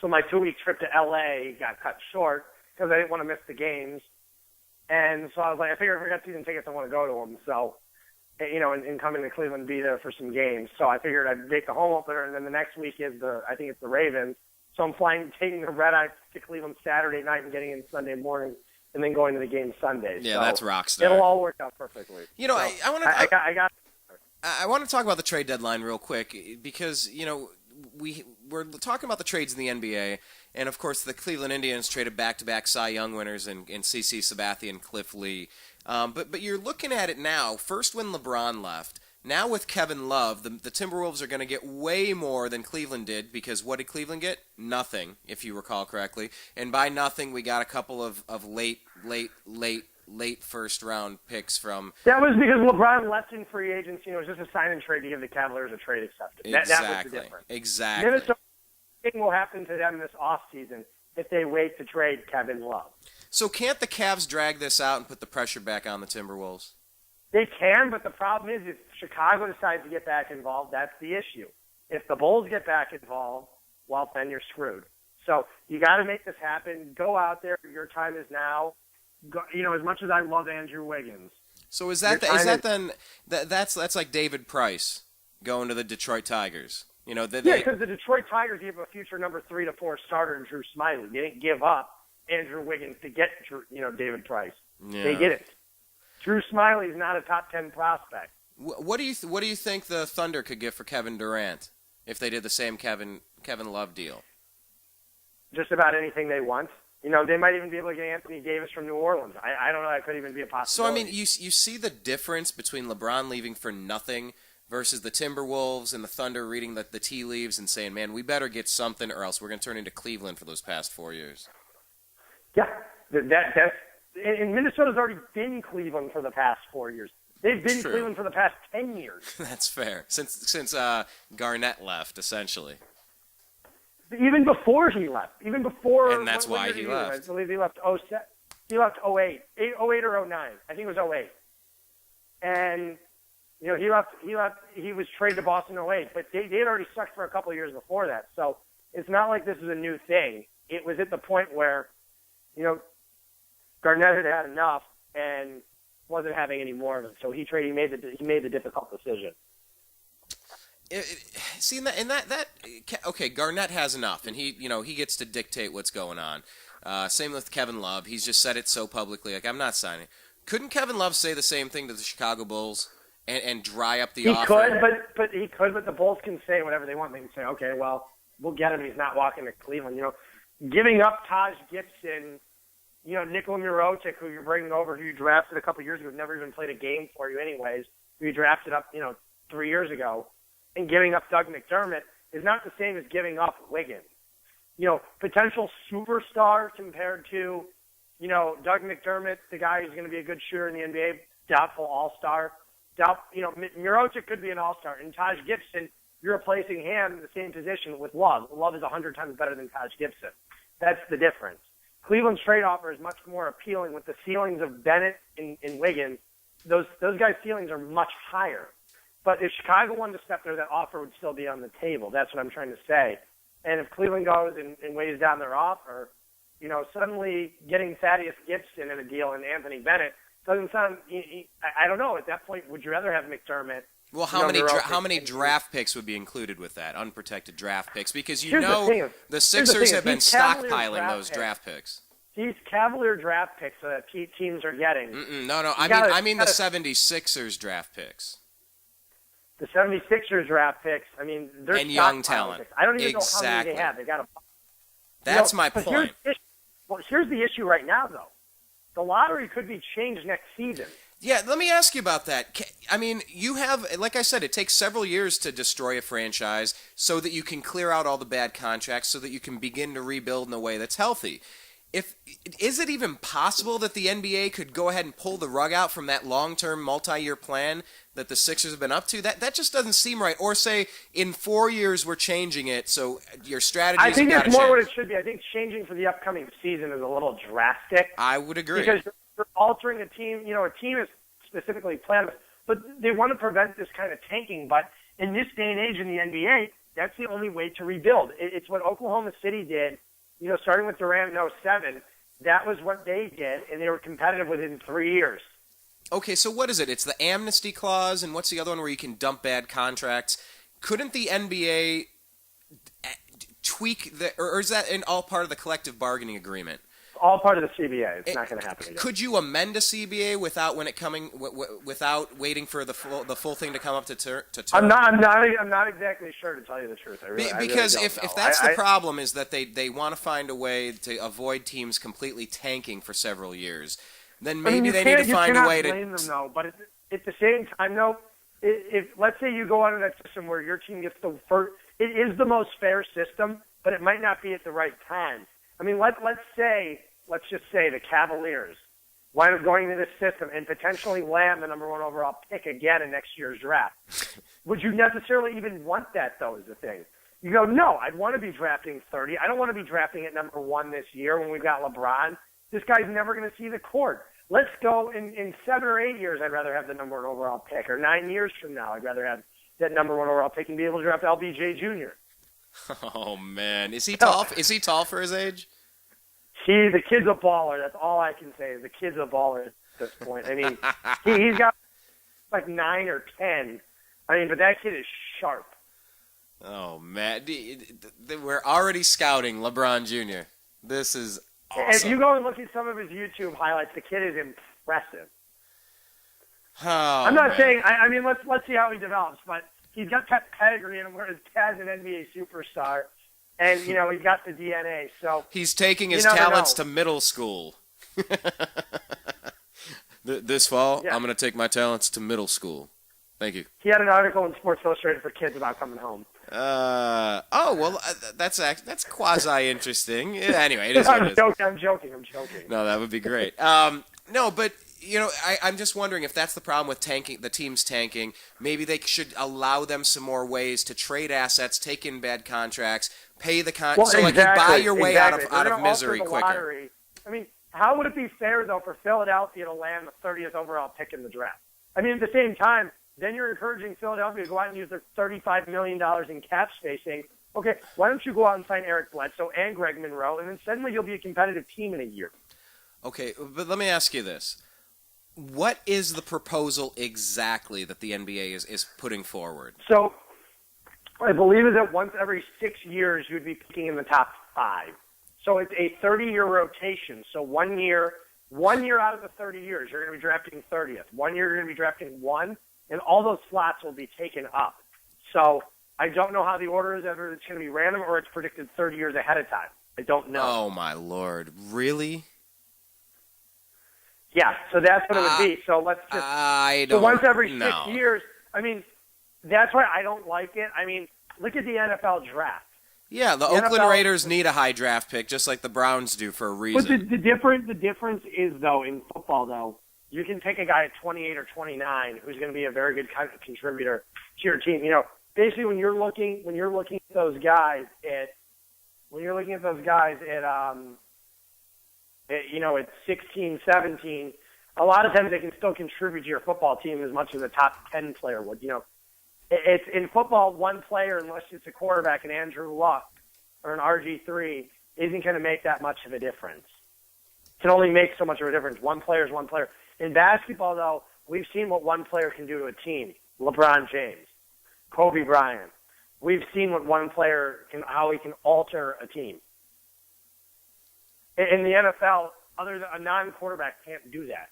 so my 2-week trip to LA got cut short because I didn't want to miss the games. And so I was like, I figured if I got season tickets, I want to go to them. So, and coming to Cleveland, be there for some games. So I figured I'd make the home opener, and then the next week is I think it's the Ravens. So I'm taking the red eye to Cleveland Saturday night and getting in Sunday morning, and then going to the game Sunday. Yeah, so that's rockstar. It'll all work out perfectly. I want to talk about the trade deadline real quick because we we're talking about the trades in the NBA, and of course the Cleveland Indians traded back-to-back Cy Young winners in CeCe Sabathia and Cliff Lee. But you're looking at it now. First when LeBron left. Now with Kevin Love, the Timberwolves are going to get way more than Cleveland did, because what did Cleveland get? Nothing, if you recall correctly. And by nothing, we got a couple of late first-round picks from... That was because LeBron left in free agency. It was just a sign-and-trade to give the Cavaliers a trade accepted. Exactly. That was the difference. Exactly. Minnesota, thing will happen to them this offseason if they wait to trade Kevin Love. So can't the Cavs drag this out and put the pressure back on the Timberwolves? They can, but the problem is if Chicago decides to get back involved, that's the issue. If the Bulls get back involved, well, then you're screwed. So you got to make this happen. Go out there. Your time is now. Go, as much as I love Andrew Wiggins. So that's like David Price going to the Detroit Tigers. Because the Detroit Tigers gave a future number 3 to 4 starter in Drew Smiley. They didn't give up Andrew Wiggins to get David Price. Yeah. They didn't. Drew Smiley is not a top 10 prospect. What do you think the Thunder could get for Kevin Durant if they did the same Kevin Love deal? Just about anything they want. They might even be able to get Anthony Davis from New Orleans. I don't know. That could even be a possibility. So, you see the difference between LeBron leaving for nothing versus the Timberwolves and the Thunder reading the tea leaves and saying, man, we better get something or else we're going to turn into Cleveland for those past 4 years. Yeah. And Minnesota's already been Cleveland for the past 4 years. They've been Cleveland for the past 10 years. That's fair. Since Garnett left, essentially. Even before he left. And that's why he left. I believe he left 07. He left 08. 08 or 09. I think it was 08. And, he left. He was traded to Boston in 08. But they had already sucked for a couple of years before that. So it's not like this is a new thing. It was at the point where, Garnett had enough and wasn't having any more of it. So he made the difficult decision. Okay, Garnett has enough, and he gets to dictate what's going on. Same with Kevin Love. He's just said it so publicly, like, I'm not signing. Couldn't Kevin Love say the same thing to the Chicago Bulls and dry up the offer? He could, but the Bulls can say whatever they want. They can say, okay, well, we'll get him. He's not walking to Cleveland. Giving up Taj Gibson, Nikola Mirotic, who you're bringing over, who you drafted a couple years ago, never even played a game for you anyways, who you drafted up, 3 years ago, and giving up Doug McDermott is not the same as giving up Wiggins. Potential superstar compared to, Doug McDermott, the guy who's going to be a good shooter in the NBA, doubtful all-star. Mirotic could be an all-star. And Taj Gibson, you're replacing him in the same position with Love. Love is 100 times better than Taj Gibson. That's the difference. Cleveland's trade offer is much more appealing with the ceilings of Bennett and Wiggins. Those guys' ceilings are much higher. But if Chicago wanted to step there, that offer would still be on the table. That's what I'm trying to say. And if Cleveland goes and weighs down their offer, suddenly getting Thaddeus Gibson in a deal and Anthony Bennett doesn't sound – I don't know. At that point, would you rather have McDermott? Well, how many draft picks would be included with that, unprotected draft picks? Because the Sixers have been stockpiling those draft picks. These Cavalier draft picks that teams are getting. No. I mean the 76ers draft picks. The 76ers draft picks, they're and young talent. Picks. I don't even know how many they have. They got That's my point. Here's the issue right now, though. The lottery could be changed next season. Yeah, let me ask you about that. You have, like I said, it takes several years to destroy a franchise so that you can clear out all the bad contracts so that you can begin to rebuild in a way that's healthy. Is it even possible that the NBA could go ahead and pull the rug out from that long-term multi-year plan that the Sixers have been up to? That just doesn't seem right. Or say, in 4 years we're changing it, so your strategy I think that's more what it should be. I think changing for the upcoming season is a little drastic. I would agree. Because you're altering a team. A team is specifically planned, but they want to prevent this kind of tanking. But in this day and age in the NBA, that's the only way to rebuild. It's what Oklahoma City did, starting with Durant in 07. That was what they did, and they were competitive within 3 years. Okay, so what is it? It's the amnesty clause, and what's the other one where you can dump bad contracts? Couldn't the NBA tweak or is that all part of the collective bargaining agreement? all part of the CBA. It's not going to happen again. Could you amend a CBA without without waiting for the full thing to come up to term? I'm not exactly sure, to tell you the truth. Because I really if that's the problem, is that they want to find a way to avoid teams completely tanking for several years, then maybe they need to find a way to. You cannot blame them, though. But at the same time, though, if let's say you go out of that system where your team gets the first, it is the most fair system, but it might not be at the right time. I mean, let's just say the Cavaliers wind up going into this system and potentially land the number 1 overall pick again in next year's draft. Would you necessarily even want that, though, is the thing? You go, no, I'd want to be drafting 30. I don't want to be drafting at number 1 this year when we've got LeBron. This guy's never going to see the court. Let's go in 7 or 8 years, I'd rather have the number 1 overall pick. Or 9 years from now, I'd rather have that number 1 overall pick and be able to draft LBJ Jr. Oh, man. Is he tall? Is he tall for his age? The kid's a baller. That's all I can say. The kid's a baller at this point. I mean, he's got like 9 or 10. I mean, but that kid is sharp. Oh, man. We're already scouting LeBron Jr. This is awesome. If you go and look at some of his YouTube highlights, the kid is impressive. Oh, I'm not saying. I mean, let's see how he develops. But he's got that pedigree in him, where his dad's an NBA superstar, and he's got the DNA. So he's taking his talents to middle school. This fall, I'm going to take my talents to middle school. Thank you. He had an article in Sports Illustrated for kids about coming home. That's quasi interesting. Anyway, it is what it is. I'm joking. No, that would be great. No, but I'm just wondering if that's the problem with tanking. The teams tanking. Maybe they should allow them some more ways to trade assets, take in bad contracts, pay the so you buy your way out of misery quicker. Lottery. I mean, how would it be fair though for Philadelphia to land the 30th overall pick in the draft? I mean, at the same time, then you're encouraging Philadelphia to go out and use their $35 million in cap space, saying, okay, why don't you go out and sign Eric Bledsoe and Greg Monroe, and then suddenly you'll be a competitive team in a year. Okay, but let me ask you this. What is the proposal exactly that the NBA is putting forward? So I believe is that once every 6 years you'd be picking in the top 5. So it's a 30-year rotation. So 1 year out of the 30 years, you're going to be drafting 30th. 1 year, you're going to be drafting 1. And all those slots will be taken up. So I don't know how the order is, whether it's going to be random or it's predicted 30 years ahead of time. I don't know. Oh, my Lord. Really? Yeah, so that's what it would be. So let's just... So once every 6 years, I mean, that's why I don't like it. I mean, look at the NFL draft. Yeah, the Oakland Raiders need a high draft pick, just like the Browns do for a reason. But the difference is, though, in football, though, you can take a guy at 28 or 29 who's going to be a very good contributor to your team. Basically, when you're looking at those guys at 16, 17, a lot of times they can still contribute to your football team as much as a top 10 player would. It's in football, one player, unless it's a quarterback, an Andrew Luck or an RG3, isn't going to make that much of a difference. Can only make so much of a difference. One player is one player. In basketball, though, we've seen what one player can do to a team. LeBron James, Kobe Bryant. We've seen what one player how he can alter a team. In the NFL, other than a non-quarterback can't do that.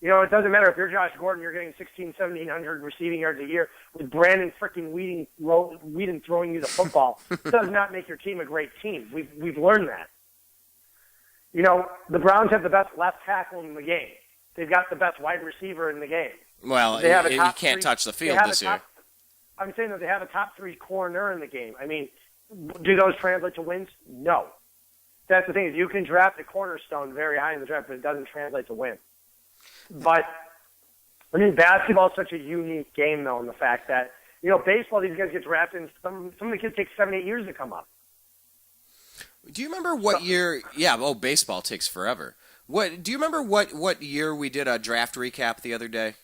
It doesn't matter if you're Josh Gordon, you're getting 1,700 receiving yards a year with Brandon freaking Whedon throwing you the football. It does not make your team a great team. We've learned that. The Browns have the best left tackle in the game. They've got the best wide receiver in the game. Well, you can't touch the field this year. I'm saying that they have a top 3 corner in the game. I mean, do those translate to wins? No. That's the thing, is you can draft a cornerstone very high in the draft, but it doesn't translate to win. But, I mean, basketball is such a unique game, though, in the fact that, baseball, these guys get drafted, and some of the kids take 7-8 years to come up. Do you remember what year? Yeah, baseball takes forever. Do you remember what year we did a draft recap the other day?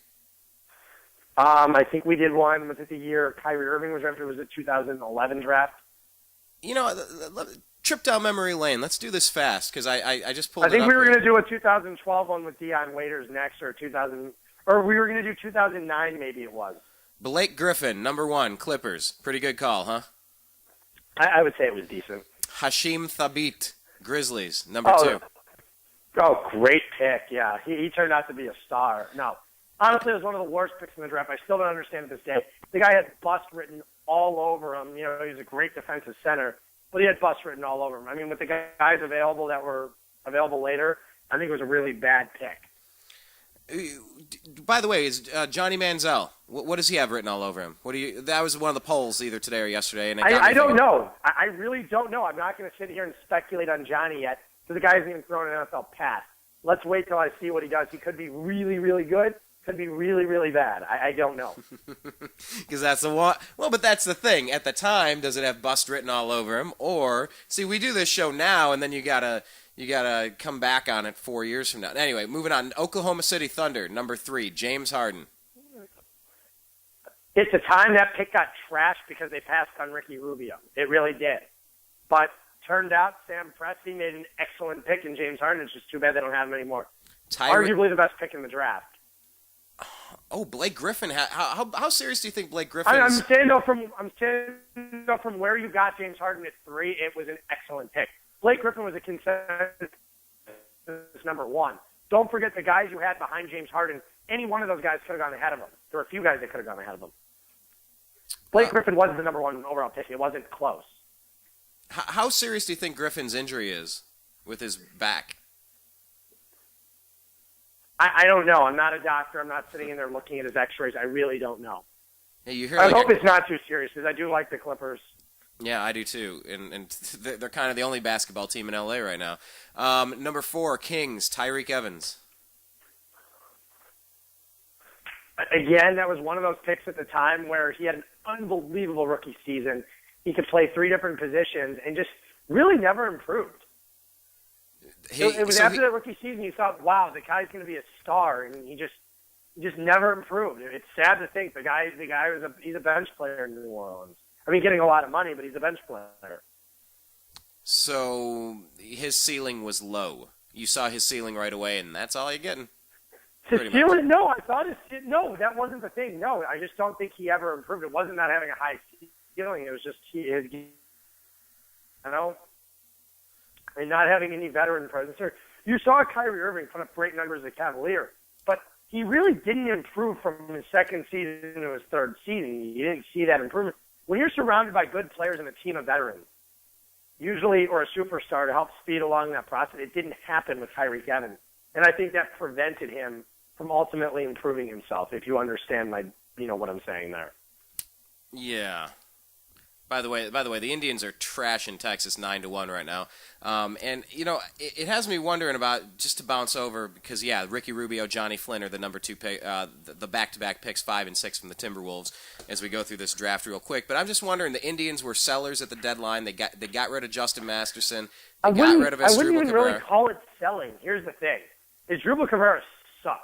I think we did one. Was it the year Kyrie Irving was drafted? Was it 2011 draft? Trip down memory lane. Let's do this fast because I just pulled. I think we were going to do a 2012 one with Deion Waiters next, or we were going to do 2009. Maybe it was. Blake Griffin, number 1, Clippers. Pretty good call, huh? I would say it was decent. Hashim Thabit, Grizzlies, number 2. Oh, great pick. Yeah, he turned out to be a star. No, honestly, it was one of the worst picks in the draft. I still don't understand it to this day. The guy had bust written all over him. You know, he was a great defensive center, but he had bust written all over him. I mean, with the guys available that were available later, I think it was a really bad pick. By the way, is Johnny Manziel? What does he have written all over him? That was one of the polls either today or yesterday, and I don't know. I really don't know. I'm not going to sit here and speculate on Johnny yet, because the guy hasn't even thrown an NFL pass. Let's wait till I see what he does. He could be really, really good. Could be really, really bad. I don't know. Because that's the one. Well, but that's the thing. At the time, does it have bust written all over him? Or see, we do this show now, and then you gotta come back on it 4 years from now. Anyway, moving on. Oklahoma City Thunder, number 3, James Harden. It's a time that pick got trashed because they passed on Ricky Rubio. It really did. But turned out Sam Presti made an excellent pick in James Harden. It's just too bad they don't have him anymore. Arguably the best pick in the draft. Oh, Blake Griffin. How serious do you think Blake Griffin I'm is? saying though from where you got James Harden at 3, it was an excellent pick. Blake Griffin was a consensus number 1. Don't forget the guys you had behind James Harden. Any one of those guys could have gone ahead of him. There were a few guys that could have gone ahead of him. Blake Griffin wasn't the number 1 overall pick. It wasn't close. How serious do you think Griffin's injury is with his back? I don't know. I'm not a doctor. I'm not sitting in there looking at his x-rays. I really don't know. Hey, you hear I hope it's not too serious because I do like the Clippers. Yeah, I do too. And they're kind of the only basketball team in LA right now. Number 4, Kings, Tyreek Evans. Again, that was one of those picks at the time where he had an unbelievable rookie season. He could play 3 different positions and just really never improved. It was after that rookie season you thought, wow, the guy's going to be a star, and he just never improved. It's sad to think he's a bench player in New Orleans. I mean, getting a lot of money, but he's a bench player. So his ceiling was low. You saw his ceiling right away, and that's all you're getting. His ceiling? No, no, that wasn't the thing. No, I just don't think he ever improved. It wasn't not having a high ceiling. It was just and not having any veteran presence. You saw Kyrie Irving put up great numbers as a Cavalier, but he really didn't improve from his second season to his third season. You didn't see that improvement. When you're surrounded by good players and a team of veterans, usually, or a superstar to help speed along that process, it didn't happen with Kyrie Evans. And I think that prevented him from ultimately improving himself, if you understand what I'm saying there. Yeah. By the way, the Indians are trashing Texas 9-1 right now, and it has me wondering about, just to bounce over, because Ricky Rubio, Johnny Flynn are the number 2 pick, the back-to-back picks 5 and 6 from the Timberwolves as we go through this draft real quick. But I'm just wondering, the Indians were sellers at the deadline. They got rid of Justin Masterson. They got rid of I wouldn't even really call it selling. Here's the thing: Dribble Cabrera sucked.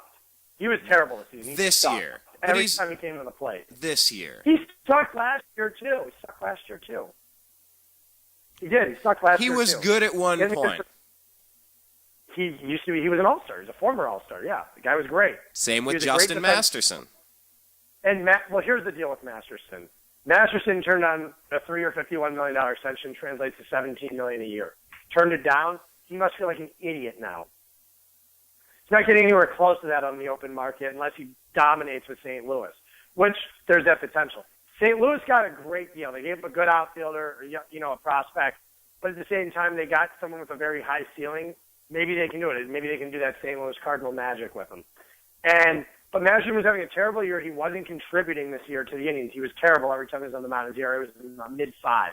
He was terrible this year. Every time he came to the plate. This year. He sucked last year, too. He did. He sucked last year, too. He was good at one point. He used to be. He was an All-Star. He's a former All-Star, yeah. The guy was great. Same with Justin Masterson. And, well, here's the deal with Masterson. Masterson turned on a $3 or $51 million extension, translates to $17 million a year. Turned it down. He must feel like an idiot now. He's not getting anywhere close to that on the open market unless he dominates with St. Louis, which there's that potential. St. Louis got a great deal. They gave him a good outfielder, a prospect, but at the same time, they got someone with a very high ceiling. Maybe they can do it. Maybe they can do that St. Louis Cardinal magic with him. But Masterson was having a terrible year. He wasn't contributing this year to the innings. He was terrible every time he was on the mound. His ERA was in the mid-5s.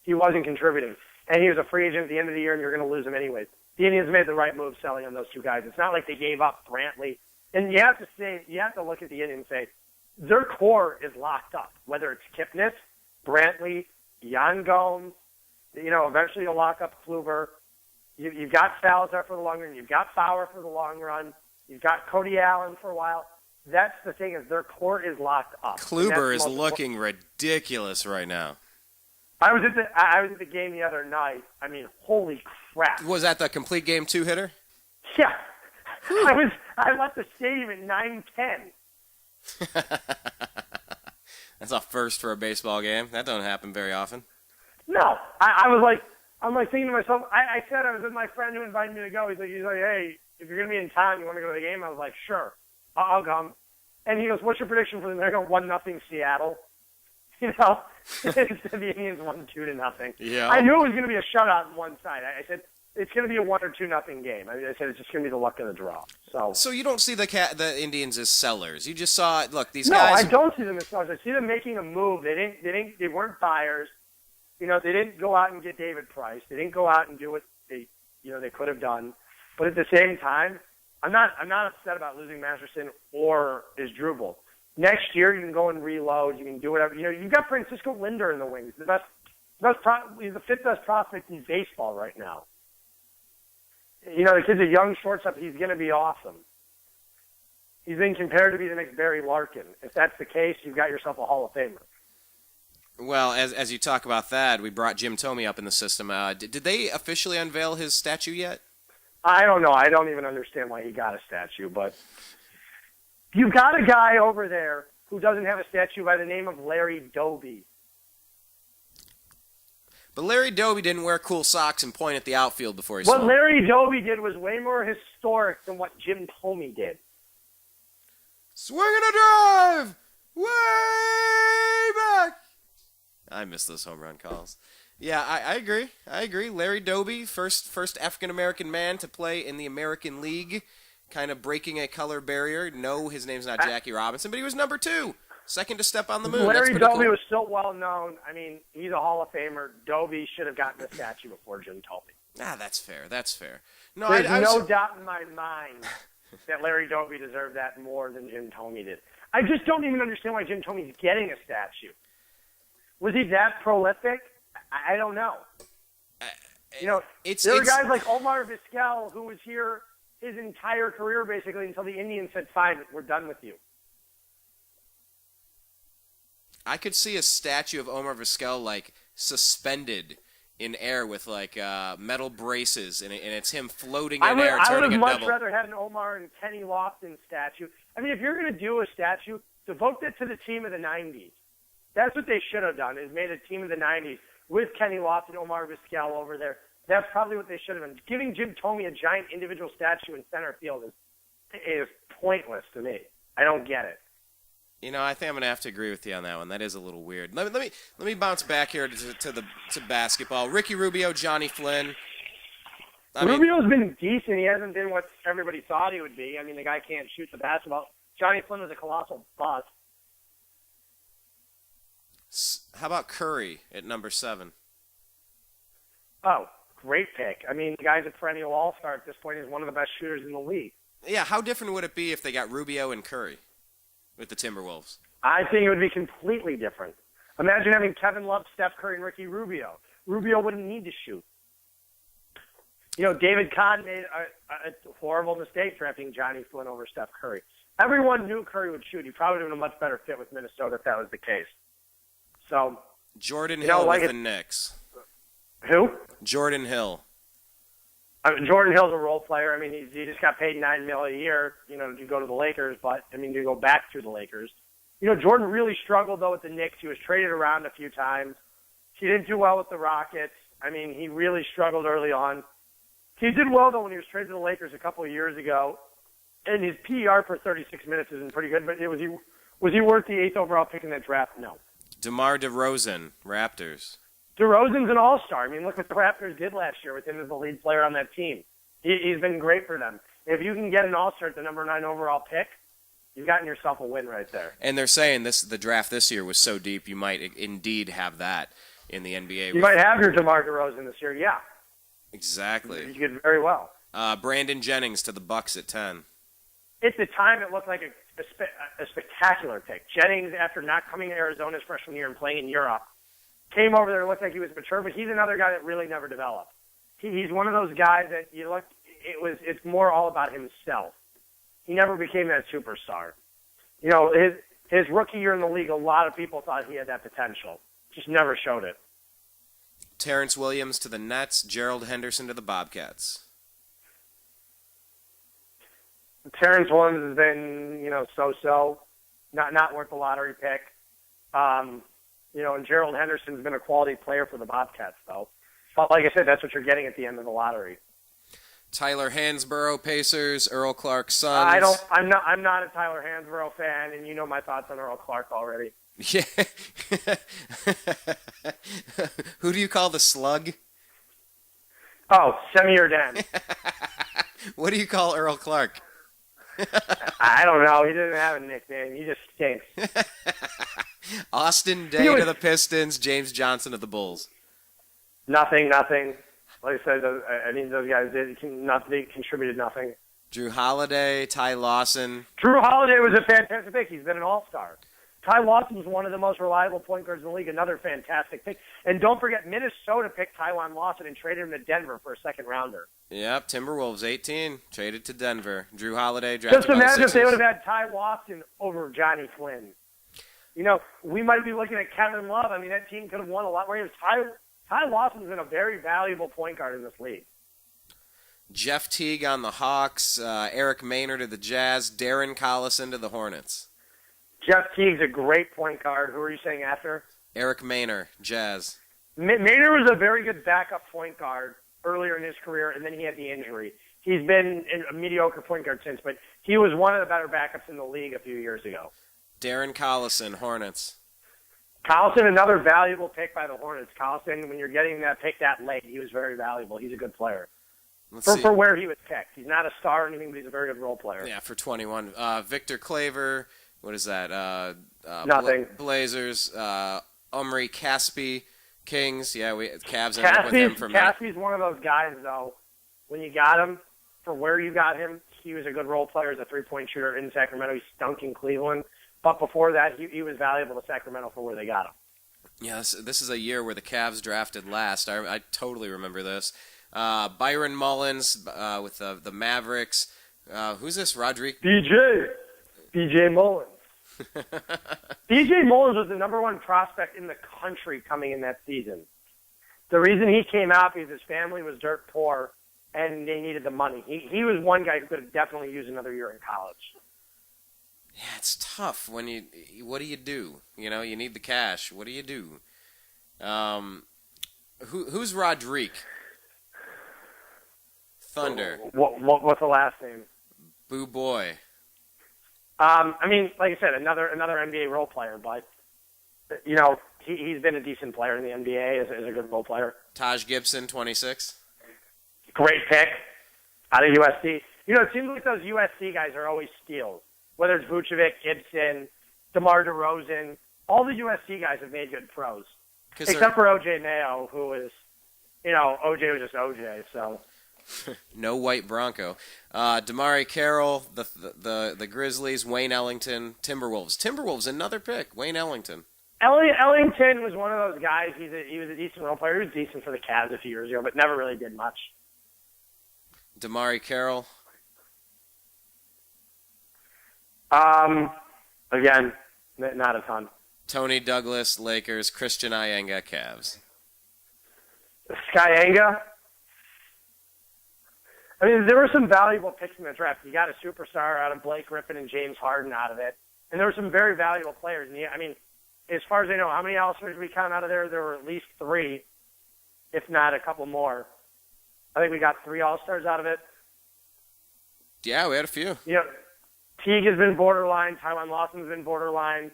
He wasn't contributing. And he was a free agent at the end of the year, and you're going to lose him anyways. The Indians made the right move selling on those 2 guys. It's not like they gave up Brantley. And you have to look at the Indians and say, their core is locked up, whether it's Kipnis, Brantley, Yan Gomes, eventually you'll lock up Kluber. You've got Salazar for the long run. You've got Bauer for the long run. You've got Cody Allen for a while. That's the thing, is their core is locked up. Kluber is looking ridiculous right now. I was at the game the other night. I mean, holy crap. Was that the complete game 2 hitter? Yeah. I left the stadium at 9:10. That's a first for a baseball game. That don't happen very often. No. I I'm like thinking to myself, I said I was with my friend who invited me to go. He's like, hey, if you're going to be in town, you want to go to the game? I was like, sure, I'll come. And he goes, what's your prediction for them? They're going 1-0 Seattle. Instead the Indians won 2-0. Yeah. I knew it was going to be a shutout on one side. I said, it's going to be a 1 or 2-0 game. I said, it's just going to be the luck of the draw. So you don't see the Indians as sellers. You just saw, look, these no, guys. No, I don't see them as sellers. I see them making a move. They weren't buyers. They didn't go out and get David Price. They didn't go out and do what they could have done. But at the same time, I'm not upset about losing Masterson or Isdrubal. Next year, you can go and reload. You can do whatever. You've got Francisco Linder in the wings. He's the fifth best prospect in baseball right now. The kid's a young shortstop. He's going to be awesome. He's being compared to be the next Barry Larkin. If that's the case, you've got yourself a Hall of Famer. Well, as you talk about that, we brought Jim Thome up in the system. Did they officially unveil his statue yet? I don't know. I don't even understand why he got a statue, but you've got a guy over there who doesn't have a statue by the name of Larry Doby. But Larry Doby didn't wear cool socks and point at the outfield before he What swung. Larry Doby did was way more historic than what Jim Thome did. Swing and a drive! Way back! I miss those home run calls. Yeah, I agree. Larry Doby, first African-American man to play in the American League, kind of breaking a color barrier. No, his name's not Jackie Robinson, but he was number 2. Second to step on the moon. Larry That's Doby cool. was still well known. I mean, he's a Hall of Famer. Doby should have gotten a statue before Jim Thome. That's fair. No, There's no doubt in my mind that Larry Doby deserved that more than Jim Thome did. I just don't even understand why Jim Thome's getting a statue. Was he that prolific? I don't know. There are guys like Omar Vizquel who was here his entire career basically until the Indians said, fine, we're done with you. I could see a statue of Omar Vizquel suspended in air with metal braces, and it's him floating in air I would turning have a much double. rather had an Omar and Kenny Lofton statue. I mean, if you're going to do a statue, devote it to the team of the 90s. That's what they should have done, is made a team of the 90s with Kenny Lofton, Omar Vizquel over there. That's probably what they should have done. Giving Jim Thome a giant individual statue in center field is pointless to me. I don't get it. I think I'm gonna have to agree with you on that one. That is a little weird. Let me bounce back here to basketball. Ricky Rubio, Johnny Flynn. Rubio's been decent. He hasn't been what everybody thought he would be. I mean, the guy can't shoot the basketball. Johnny Flynn was a colossal bust. How about Curry at number 7? Oh, great pick. I mean, the guy's a perennial all-star at this point. He's one of the best shooters in the league. Yeah, how different would it be if they got Rubio and Curry with the Timberwolves? I think it would be completely different. Imagine having Kevin Love, Steph Curry, and Ricky Rubio. Rubio wouldn't need to shoot. David Kahn made a horrible mistake drafting Johnny Flynn over Steph Curry. Everyone knew Curry would shoot. He probably would have been a much better fit with Minnesota if that was the case. So, Jordan Hill with the Knicks. Who? Jordan Hill. Jordan Hill's a role player. I mean, he just got paid $9 million a year, to go to the Lakers, but to go back to the Lakers. Jordan really struggled though with the Knicks. He was traded around a few times. He didn't do well with the Rockets. I mean, he really struggled early on. He did well though when he was traded to the Lakers a couple of years ago, and his PER per 36 minutes isn't pretty good. But was he worth the 8th overall pick in that draft? No. DeMar DeRozan, Raptors. DeRozan's an all-star. I mean, look what the Raptors did last year with him as the lead player on that team. He's been great for them. If you can get an all-star at the number 9 overall pick, you've gotten yourself a win right there. And they're saying the draft this year was so deep, you might indeed have that in the NBA. You might have your DeMar DeRozan this year, yeah. Exactly. You did very well. Brandon Jennings to the Bucks at 10. At the time, it looked like a spectacular pick. Jennings, after not coming to Arizona his freshman year and playing in Europe, came over there and looked like he was mature, but he's another guy that really never developed. He's one of those guys that it's more all about himself. He never became that superstar. His rookie year in the league, a lot of people thought he had that potential. Just never showed it. Terrence Williams to the Nets, Gerald Henderson to the Bobcats. Terrence Williams has been, so-so, not worth the lottery pick. And Gerald Henderson's been a quality player for the Bobcats, though. But like I said, that's what you're getting at the end of the lottery. Tyler Hansborough, Pacers, Earl Clark, Suns. I'm not a Tyler Hansborough fan, and you know my thoughts on Earl Clark already. Yeah. Who do you call the slug? Oh, Semir Den. What do you call Earl Clark? I don't know. He doesn't have a nickname. He just stinks. Austin Day to the Pistons, James Johnson of the Bulls. Nothing. Like I said, those guys they contributed nothing. Drew Holiday, Ty Lawson. Drew Holiday was a fantastic pick. He's been an all-star. Ty Lawson was one of the most reliable point guards in the league. Another fantastic pick. And don't forget, Minnesota picked Tywan Lawson and traded him to Denver for a second-rounder. Yep, Timberwolves 18, traded to Denver. Drew Holiday drafted Just by the imagine if they Sixers. would have had Ty Lawson over Johnny Flynn. You know, we might be looking at Kevin Love. I mean, that team could have won a lot more games. Ty Lawson's been a very valuable point guard in this league. Jeff Teague on the Hawks, Eric Maynard to the Jazz, Darren Collison to the Hornets. Jeff Teague's a great point guard. Who are you saying after? Eric Maynard, Jazz. Maynard was a very good backup point guard earlier in his career, and then he had the injury. He's been a mediocre point guard since, but he was one of the better backups in the league a few years ago. Darren Collison, Hornets. Collison, another valuable pick by the Hornets. Collison, when you're getting that pick that late, he was very valuable. He's a good player. For where he was picked. He's not a star or anything, but he's a very good role player. Yeah, for 21. Victor Claver, what is that? Nothing. Blazers, Omri Caspi, Kings. Yeah, Cavs ended up with him for Caspi's one of those guys, though. When you got him, for where you got him, he was a good role player as a three-point shooter in Sacramento. He stunk in Cleveland. But before that, he was valuable to Sacramento for where they got him. Yeah, this is a year where the Cavs drafted last. I totally remember this. Byron Mullins with the Mavericks. Who's this? Roderick? BJ Mullins. BJ Mullins was the number one prospect in the country coming in that season. The reason he came out because his family was dirt poor and they needed the money. He was one guy who could have definitely used another year in college. Yeah, it's tough when what do you do? You know, you need the cash. What do you do? Who's Roderick? Thunder. What's the last name? Boo Boy. I mean, like I said, another NBA role player, but you know, he's been a decent player in the NBA as a good role player. Taj Gibson, 26. Great pick out of USC. You know, it seems like those USC guys are always steals. Whether it's Vucevic, Gibson, DeMar DeRozan, all the USC guys have made good pros. Except for O.J. Mayo, who is, you know, O.J. was just O.J., so. No white Bronco. Damari Carroll, the Grizzlies, Wayne Ellington, Timberwolves. Timberwolves, another pick, Wayne Ellington. Ellington was one of those guys. He was a decent role player. He was decent for the Cavs a few years ago, but never really did much. Damari Carroll. Again, not a ton. Tony Douglas, Lakers. Christian Iyenga, Cavs. Skyenga. I mean, there were some valuable picks in the draft. You got a superstar out of Blake Griffin and James Harden out of it. And there were some very valuable players. And I mean, as far as I know, how many All-Stars we count out of there? There were at least 3, if not a couple more. I think we got 3 All-Stars out of it. Yeah, we had a few. You know, Teague has been borderline. Tywan Lawson's been borderline.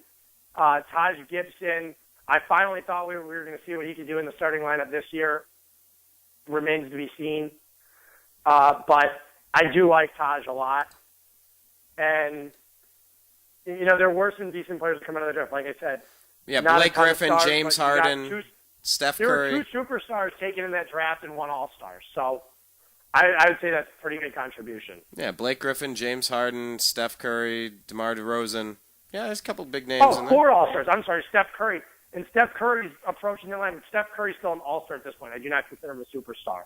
Taj Gibson, I finally thought we were going to see what he could do in the starting lineup this year. Remains to be seen. But I do like Taj a lot. And, you know, there were some decent players that come out of the draft, like I said. Yeah, Blake Griffin, James Harden, Steph Curry. There were 2 superstars taken in that draft and 1 All-Star. So I would say that's a pretty good contribution. Yeah, Blake Griffin, James Harden, Steph Curry, DeMar DeRozan. Yeah, there's a couple big names in there. 4 All-Stars. I'm sorry, Steph Curry. And Steph Curry's approaching the line. Steph Curry's still an All-Star at this point. I do not consider him a superstar.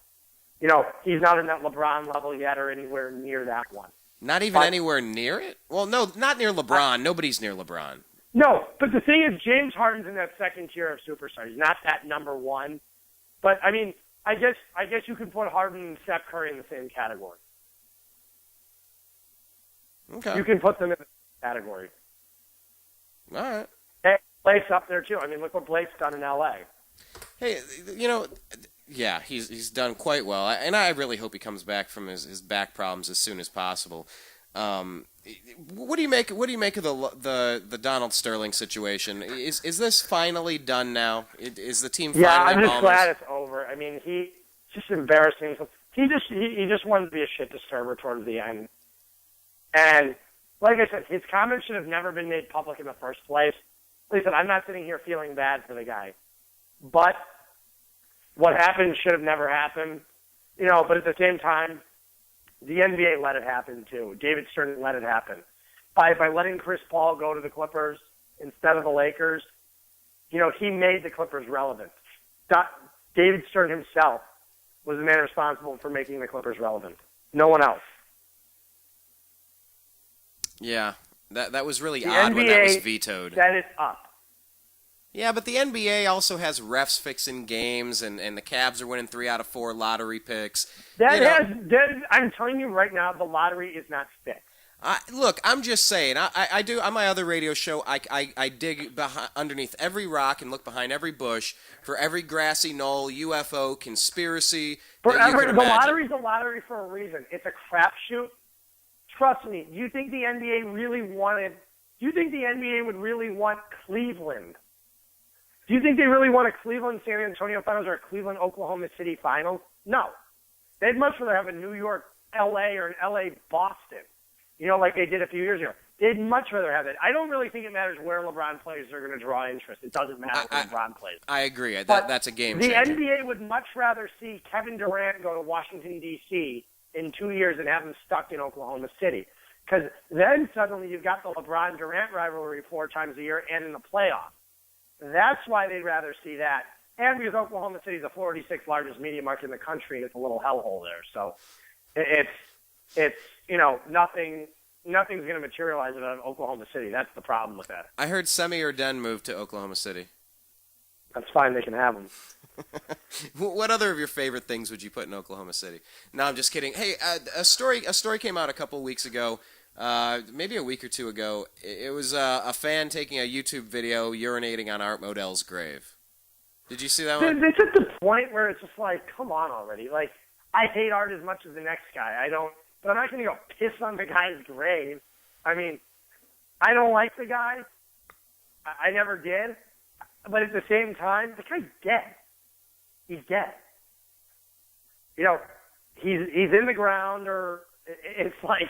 You know, he's not in that LeBron level yet or anywhere near that one. Not even anywhere near it? Well, no, not near LeBron. Nobody's near LeBron. No, but the thing is, James Harden's in that second tier of superstars. He's not that number 1. But, I mean, I guess you can put Harden and Steph Curry in the same category. Okay. You can put them in the same category. All right. Hey, Blake's up there, too. I mean, look what Blake's done in L.A. Hey, you know, Yeah, he's done quite well, and I really hope he comes back from his back problems as soon as possible. What do you make of the Donald Sterling situation? Is this finally done now? Is the team finally? Yeah, I'm just Ballmer's? glad it's over. I mean, he's just embarrassing. He just wanted to be a shit disturber towards the end. And like I said, his comments should have never been made public in the first place. Listen, I'm not sitting here feeling bad for the guy, but what happened should have never happened. But at the same time, the NBA let it happen too. David Stern let it happen. By letting Chris Paul go to the Clippers instead of the Lakers, he made the Clippers relevant. David Stern himself was the man responsible for making the Clippers relevant. No one else. Yeah, that was really The odd NBA when that was vetoed. set it up. Yeah, but the NBA also has refs fixing games, and the Cavs are winning 3 out of 4 lottery picks. I'm telling you right now, the lottery is not fixed. Look, I'm just saying. I do on my other radio show. I dig underneath every rock and look behind every bush for every grassy knoll, UFO, conspiracy. The lottery's a lottery for a reason. It's a crapshoot. Trust me. Do you think the NBA would really want Cleveland? Do you think they really want a Cleveland San Antonio Finals or a Cleveland Oklahoma City Finals? No. They'd much rather have a New York LA or an LA Boston. Like they did a few years ago. They'd much rather have it. I don't really think it matters where LeBron plays. They're going to draw interest. It doesn't matter where LeBron plays. I agree. But that's a game the changer. NBA would much rather see Kevin Durant go to Washington, D.C. in 2 years and have him stuck in Oklahoma City. Because then suddenly you've got the LeBron-Durant rivalry 4 times a year and in the playoffs. That's why they'd rather see that. And because Oklahoma City is the 46th largest media market in the country, it's a little hellhole there. So it's nothing's going to materialize out of Oklahoma City. That's the problem with that. I heard Semi Urden moved to Oklahoma City. That's fine. They can have them. What other of your favorite things would you put in Oklahoma City? No, I'm just kidding. Hey, a story came out a couple of weeks ago, maybe a week or two ago. It was a fan taking a YouTube video urinating on Art Modell's grave. Did you see that one? It's at the point where it's just like, come on already. Like, I hate Art as much as the next guy. But I'm not going to go piss on the guy's grave. I mean, I don't like the guy. I never did. But at the same time, the guy's dead. He's dead. He's in the ground, or it's like,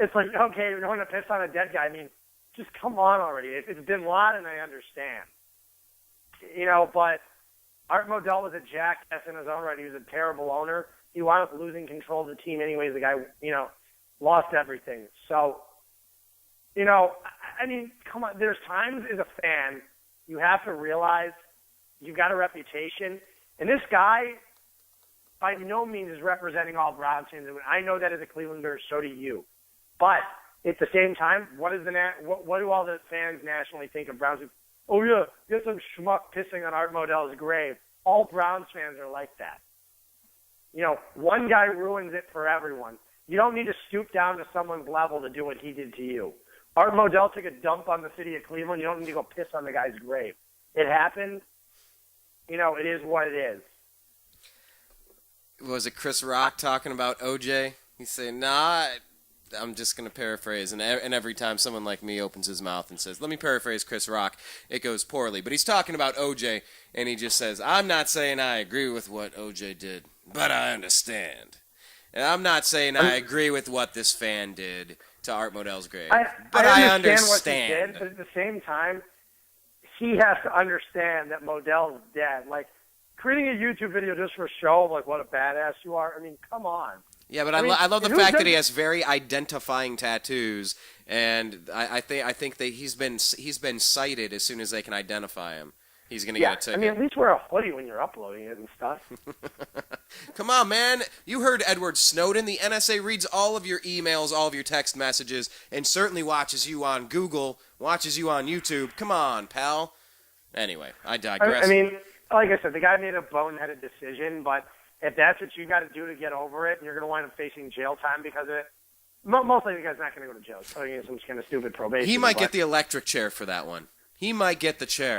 okay, we don't want to piss on a dead guy. I mean, just come on already. It's Bin Laden, I understand. But Art Modell was a jackass in his own right. He was a terrible owner. He wound up losing control of the team anyways. The guy, lost everything. So, I mean, come on. There's times as a fan, you have to realize you've got a reputation. And this guy, by no means, is representing all Browns fans. I know that as a Clevelander, so do you. But at the same time, what do all the fans nationally think of Browns? Oh, yeah, get some schmuck pissing on Art Modell's grave. All Browns fans are like that. One guy ruins it for everyone. You don't need to stoop down to someone's level to do what he did to you. Art Modell took a dump on the city of Cleveland. You don't need to go piss on the guy's grave. It happened. It is what it is. Was it Chris Rock talking about OJ? He's saying, nah, I'm just going to paraphrase. And every time someone like me opens his mouth and says, let me paraphrase Chris Rock, it goes poorly. But he's talking about OJ, and he just says, I'm not saying I agree with what OJ did, but I understand. And I'm not saying I agree with what this fan did to Art Modell's grave, but I understand what he did, but at the same time, he has to understand that Modell's dead. Like, creating a YouTube video just for show of, like, what a badass you are, I mean, come on. Yeah, but I love the fact that he has very identifying tattoos, and I think that he's been cited as soon as they can identify him. He's going to get a ticket. I mean, at least wear a hoodie when you're uploading it and stuff. Come on, man. You heard Edward Snowden. The NSA reads all of your emails, all of your text messages, and certainly watches you on Google, watches you on YouTube. Come on, pal. Anyway, I digress. I mean, like I said, the guy made a boneheaded decision, but if that's what you got to do to get over it, and you're going to wind up facing jail time because of it, mostly the guy's not going to go to jail. He's probably getting some kind of stupid probation. He might get the electric chair for that one. He might get the chair.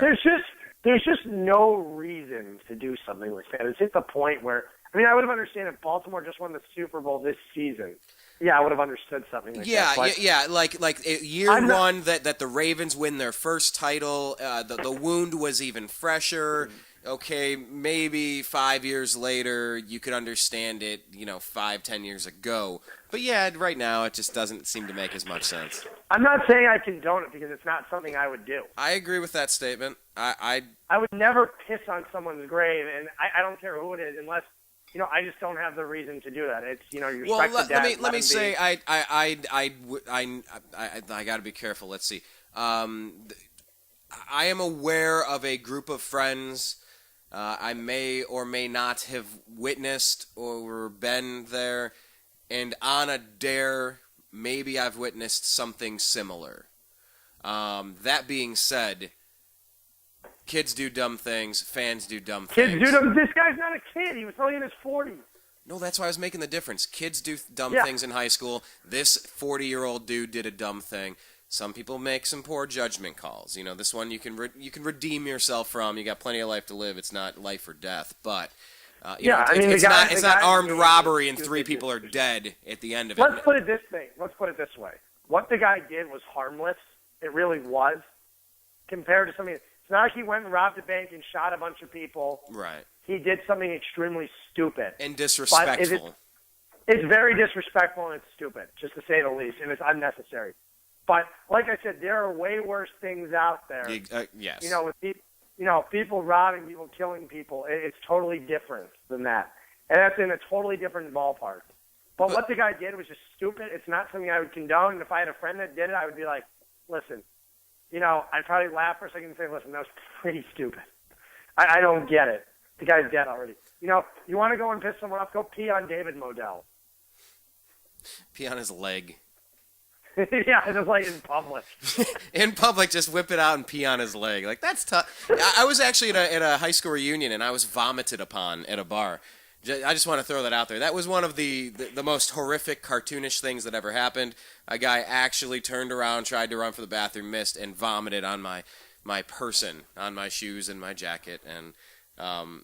there's just no reason to do something like that. It's at the point where, I mean, I would have understood if Baltimore just won the Super Bowl this season. Yeah, I would have understood something like that. Yeah. Like year one that the Ravens win their first title, the wound was even fresher. Okay, maybe 5 years later you could understand it, 5-10 years ago. But yeah, right now it just doesn't seem to make as much sense. I'm not saying I condone it because it's not something I would do. I agree with that statement. I would never piss on someo's grave, and I don't care who it is, unless I just don't have the reason to do that. It's you respect the dead. Let me say I got to be careful. Let's see. I am aware of a group of friends. I may or may not have witnessed or been there, and on a dare, maybe I've witnessed something similar. That being said, kids do dumb things, fans do dumb things. Kids do dumb. This guy's not a kid. He was only in his 40s. No, that's why I was making the difference. Kids do dumb things in high school. This 40-year-old dude did a dumb thing. Some people make some poor judgment calls. This one you can redeem yourself from. You got plenty of life to live. It's not life or death, but it's not armed robbery and 3 people are dead at the end of it. Let's put it this way. What the guy did was harmless. It really was, compared to something. It's not like he went and robbed a bank and shot a bunch of people. Right. He did something extremely stupid and disrespectful. It's very disrespectful and it's stupid, just to say the least, and it's unnecessary. But like I said, there are way worse things out there. Yes. With people robbing people, killing people, it's totally different than that, and that's in a totally different ballpark. But what the guy did was just stupid. It's not something I would condone. And if I had a friend that did it, I would be like, listen, I'd probably laugh for a second and say, listen, that was pretty stupid. I don't get it. The guy's dead already. You want to go and piss someone off, go pee on David Modell. Pee on his leg. Yeah, just like in public. In public, just whip it out and pee on his leg. Like, that's tough. I was actually at a high school reunion, and I was vomited upon at a bar. I just want to throw that out there. That was one of the most horrific, cartoonish things that ever happened. A guy actually turned around, tried to run for the bathroom, missed, and vomited on my person, on my shoes and my jacket. And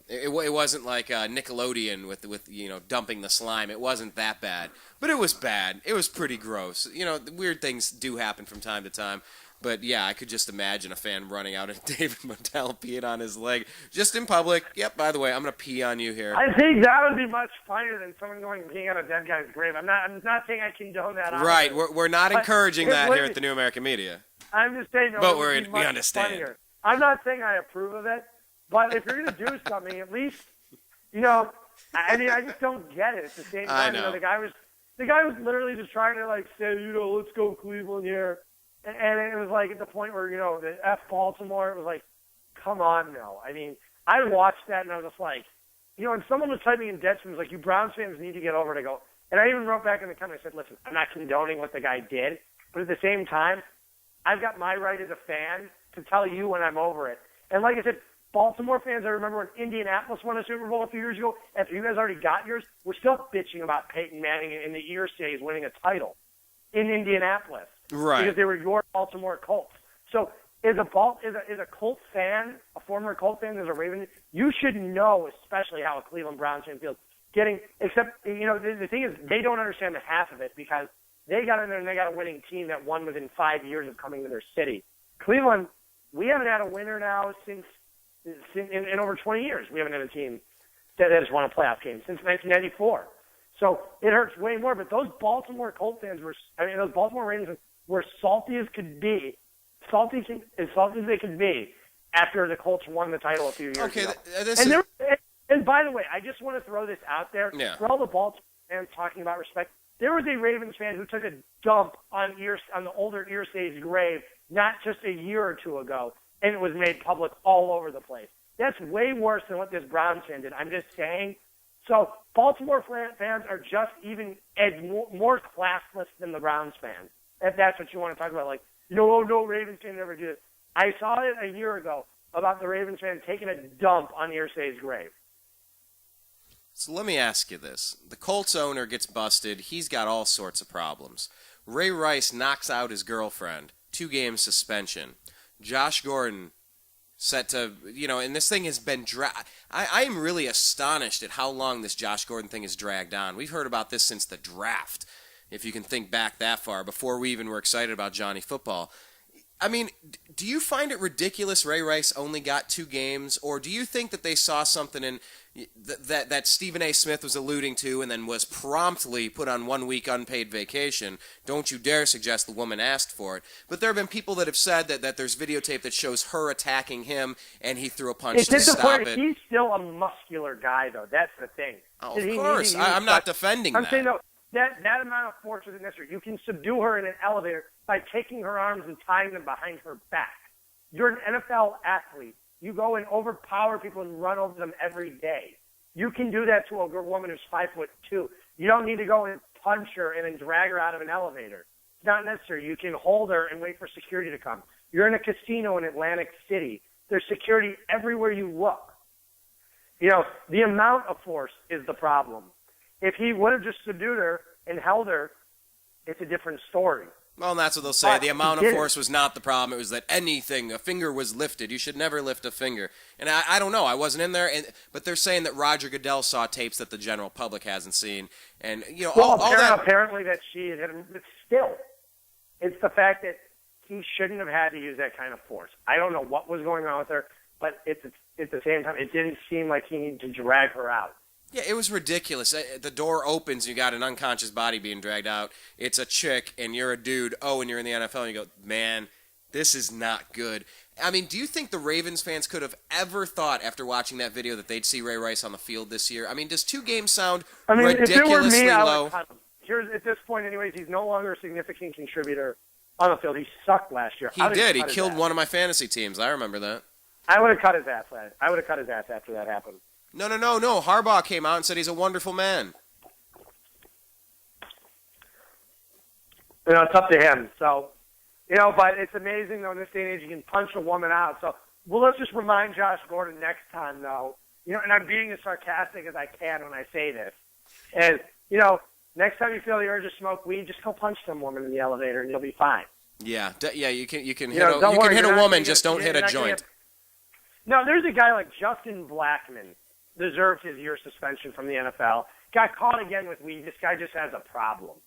it wasn't like Nickelodeon with dumping the slime. It wasn't that bad, but it was bad. It was pretty gross. Weird things do happen from time to time. But yeah, I could just imagine a fan running out at David Modell peeing on his leg just in public. Yep. By the way, I'm gonna pee on you here. I think that would be much funnier than someone going and peeing on a dead guy's grave. I'm not saying I condone that. Right. We're not encouraging that here at the New American Media. I'm just saying. But we understand. Funnier. I'm not saying I approve of it. But if you're going to do something, at least, I just don't get it. At the same time, I know. The guy was literally just trying to say, let's go Cleveland here, and it was like at the point where the F Baltimore. It was like, come on, no. I mean, I watched that and I was just like, and someone was typing in dead streams like, you Browns fans need to get over it. I go, and I even wrote back in the comments. I said, listen, I'm not condoning what the guy did, but at the same time, I've got my right as a fan to tell you when I'm over it. And like I said, Baltimore fans, I remember when Indianapolis won a Super Bowl a few years ago. After you guys already got yours, we're still bitching about Peyton Manning in the ear stays winning a title in Indianapolis. Right. Because they were your Baltimore Colts. So as a Colts fan, a former Colts fan, as a Ravens, you should know especially how a Cleveland Browns fan feels. Except, the thing is, they don't understand the half of it because they got in there and they got a winning team that won within 5 years of coming to their city. Cleveland, we haven't had a winner now since in over 20 years. We haven't had a team that has won a playoff game since 1994. So it hurts way more. But those Baltimore Colts fans those Baltimore Ravens were salty as could be, as salty as they could be after the Colts won the title a few years ago. And by the way, I just want to throw this out there for all the Baltimore fans talking about respect. There was a Ravens fan who took a dump on the older Irsay's grave not just a year or two ago, and it was made public all over the place. That's way worse than what this Browns fan did. I'm just saying. So Baltimore fans are just even more classless than the Browns fans, if that's what you want to talk about. Like, no Ravens fan never did it. I saw it a year ago about the Ravens fan taking a dump on Irsay's grave. So let me ask you this. The Colts owner gets busted. He's got all sorts of problems. Ray Rice knocks out his girlfriend. 2-game suspension. Josh Gordon set to, and this thing has been I am really astonished at how long this Josh Gordon thing has dragged on. We've heard about this since the draft, if you can think back that far, before we even were excited about Johnny Football. I mean, do you find it ridiculous Ray Rice only got 2 games, or do you think that they saw something in that Stephen A. Smith was alluding to and then was promptly put on 1 week unpaid vacation? Don't you dare suggest the woman asked for it. But there have been people that have said that there's videotape that shows her attacking him and he threw a punch to stop it. He's still a muscular guy, though. That's the thing. Oh, of course. I'm not defending that. I'm saying, no, that amount of force isn't necessary. You can subdue her in an elevator by taking her arms and tying them behind her back. You're an NFL athlete. You go and overpower people and run over them every day. You can do that to a woman who's 5'2". You don't need to go and punch her and then drag her out of an elevator. It's not necessary. You can hold her and wait for security to come. You're in a casino in Atlantic City. There's security everywhere you look. The amount of force is the problem. If he would have just subdued her and held her, it's a different story. Well, and that's what they'll say. The amount of force was not the problem. It was that a finger was lifted. You should never lift a finger. And I don't know. I wasn't in there. But they're saying that Roger Goodell saw tapes that the general public hasn't seen. And, apparently that she had hit him. But still, it's the fact that he shouldn't have had to use that kind of force. I don't know what was going on with her, but at the same time, it didn't seem like he needed to drag her out. Yeah, it was ridiculous. The door opens, you got an unconscious body being dragged out. It's a chick, and you're a dude. Oh, and you're in the NFL, and you go, man, this is not good. I mean, do you think the Ravens fans could have ever thought after watching that video that they'd see Ray Rice on the field this year? I mean, does 2 games sound ridiculously if it were me, low? At this point, anyways, he's no longer a significant contributor on the field. He sucked last year. He did. He killed one of my fantasy teams. I remember that. I would have cut his ass. I would have cut his ass after that happened. No. Harbaugh came out and said he's a wonderful man. It's up to him. So, but it's amazing, though, in this day and age, you can punch a woman out. So, let's just remind Josh Gordon next time, though. And I'm being as sarcastic as I can when I say this. And, next time you feel the urge to smoke weed, just go punch some woman in the elevator, and you'll be fine. Yeah, you can hit a woman, just don't hit a joint. No, there's a guy like Justin Blackmon. Deserved his year suspension from the NFL. Got caught again with weed. This guy just has a problem.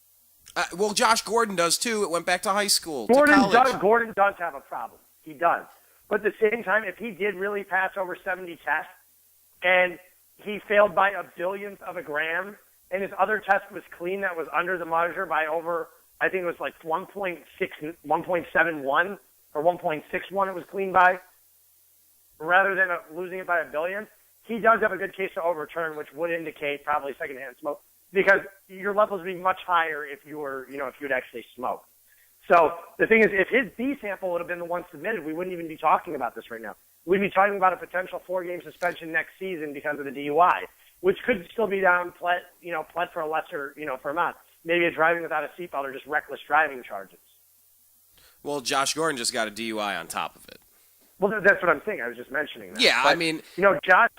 Well, Josh Gordon does too. It went back to high school, Gordon to college. Gordon does have a problem. He does. But at the same time, if he did really pass over 70 tests and he failed by a billionth of a gram and his other test was clean that was under the measure by over, I think it was like 1.71 or 1.61 it was clean by, rather than losing it by a billion, he does have a good case to overturn, which would indicate probably secondhand smoke, because your levels would be much higher if you were, if you'd actually smoked. So the thing is, if his B sample would have been the one submitted, we wouldn't even be talking about this right now. We'd be talking about a potential 4-game suspension next season because of the DUI, which could still be pled for a lesser, for a month. Maybe a driving without a seatbelt or just reckless driving charges. Well, Josh Gordon just got a DUI on top of it. Well, that's what I'm saying. I was just mentioning that. Yeah, but, I mean, Josh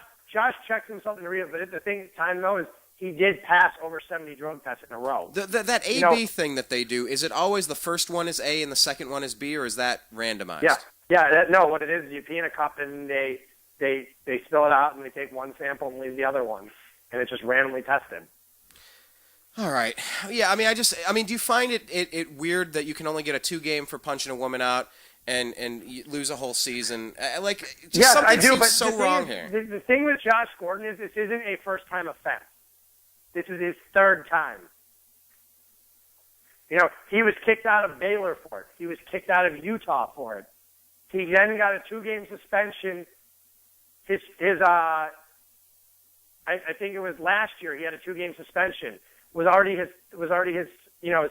checked himself in the rehab, but the thing, though, is he did pass over 70 drug tests in a row. That A-B thing that they do, is it always the first one is A and the second one is B, or is that randomized? Yeah. No, what it is you pee in a cup and they spill it out and they take one sample and leave the other one, and it's just randomly tested. All right. Yeah, I mean, do you find it weird that you can only get a 2-game for punching a woman out and you lose a whole season? Yes, I do, seems but so wrong here. The thing with Josh Gordon is this isn't a first-time offense. This is his 3rd time. He was kicked out of Baylor for it. He was kicked out of Utah for it. He then got a 2-game suspension. I think it was last year. He had a 2-game suspension. Was already his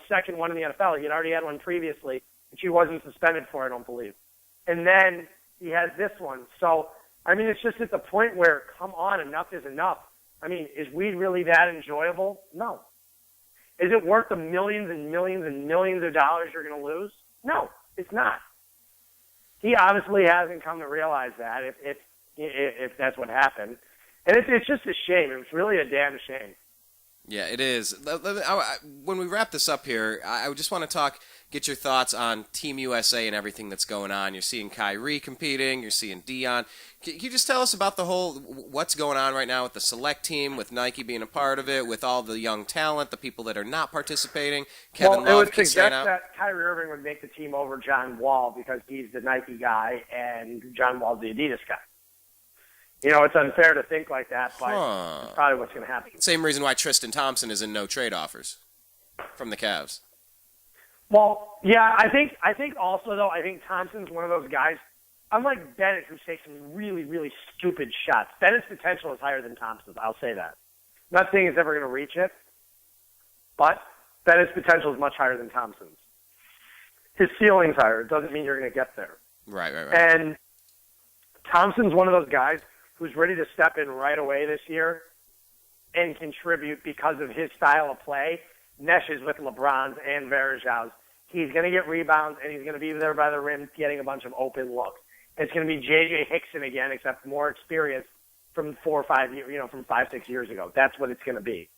second one in the NFL. He had already had one previously, which he wasn't suspended for, I don't believe. And then he has this one. So, I mean, it's just at the point where, come on, enough is enough. I mean, is weed really that enjoyable? No. Is it worth the millions and millions and millions of dollars you're going to lose? No, it's not. He obviously hasn't come to realize that if that's what happened. And it's just a shame. It's really a damn shame. Yeah, it is. When we wrap this up here, I just want to get your thoughts on Team USA and everything that's going on. You're seeing Kyrie competing. You're seeing Dion. Can you just tell us about the whole what's going on right now with the select team, with Nike being a part of it, with all the young talent, the people that are not participating? Kevin Love it would keeps staying suggest out. that Kyrie Irving would make the team over John Wall because he's the Nike guy and John Wall's the Adidas guy. It's unfair to think like that, but it's probably what's going to happen. Same reason why Tristan Thompson is in no trade offers from the Cavs. Well, yeah, I think also, though, I think Thompson's one of those guys, unlike Bennett, who takes some really, really stupid shots. Bennett's potential is higher than Thompson's, I'll say that. I'm not saying he's ever going to reach it, but Bennett's potential is much higher than Thompson's. His ceiling's higher. It doesn't mean you're going to get there. Right. And Thompson's one of those guys who's ready to step in right away this year and contribute because of his style of play, meshes with LeBron's and Varejão's. He's going to get rebounds, and he's going to be there by the rim getting a bunch of open looks. It's going to be J.J. Hickson again, except more experience from 4 or 5 years, from 5, 6 years ago. That's what it's going to be.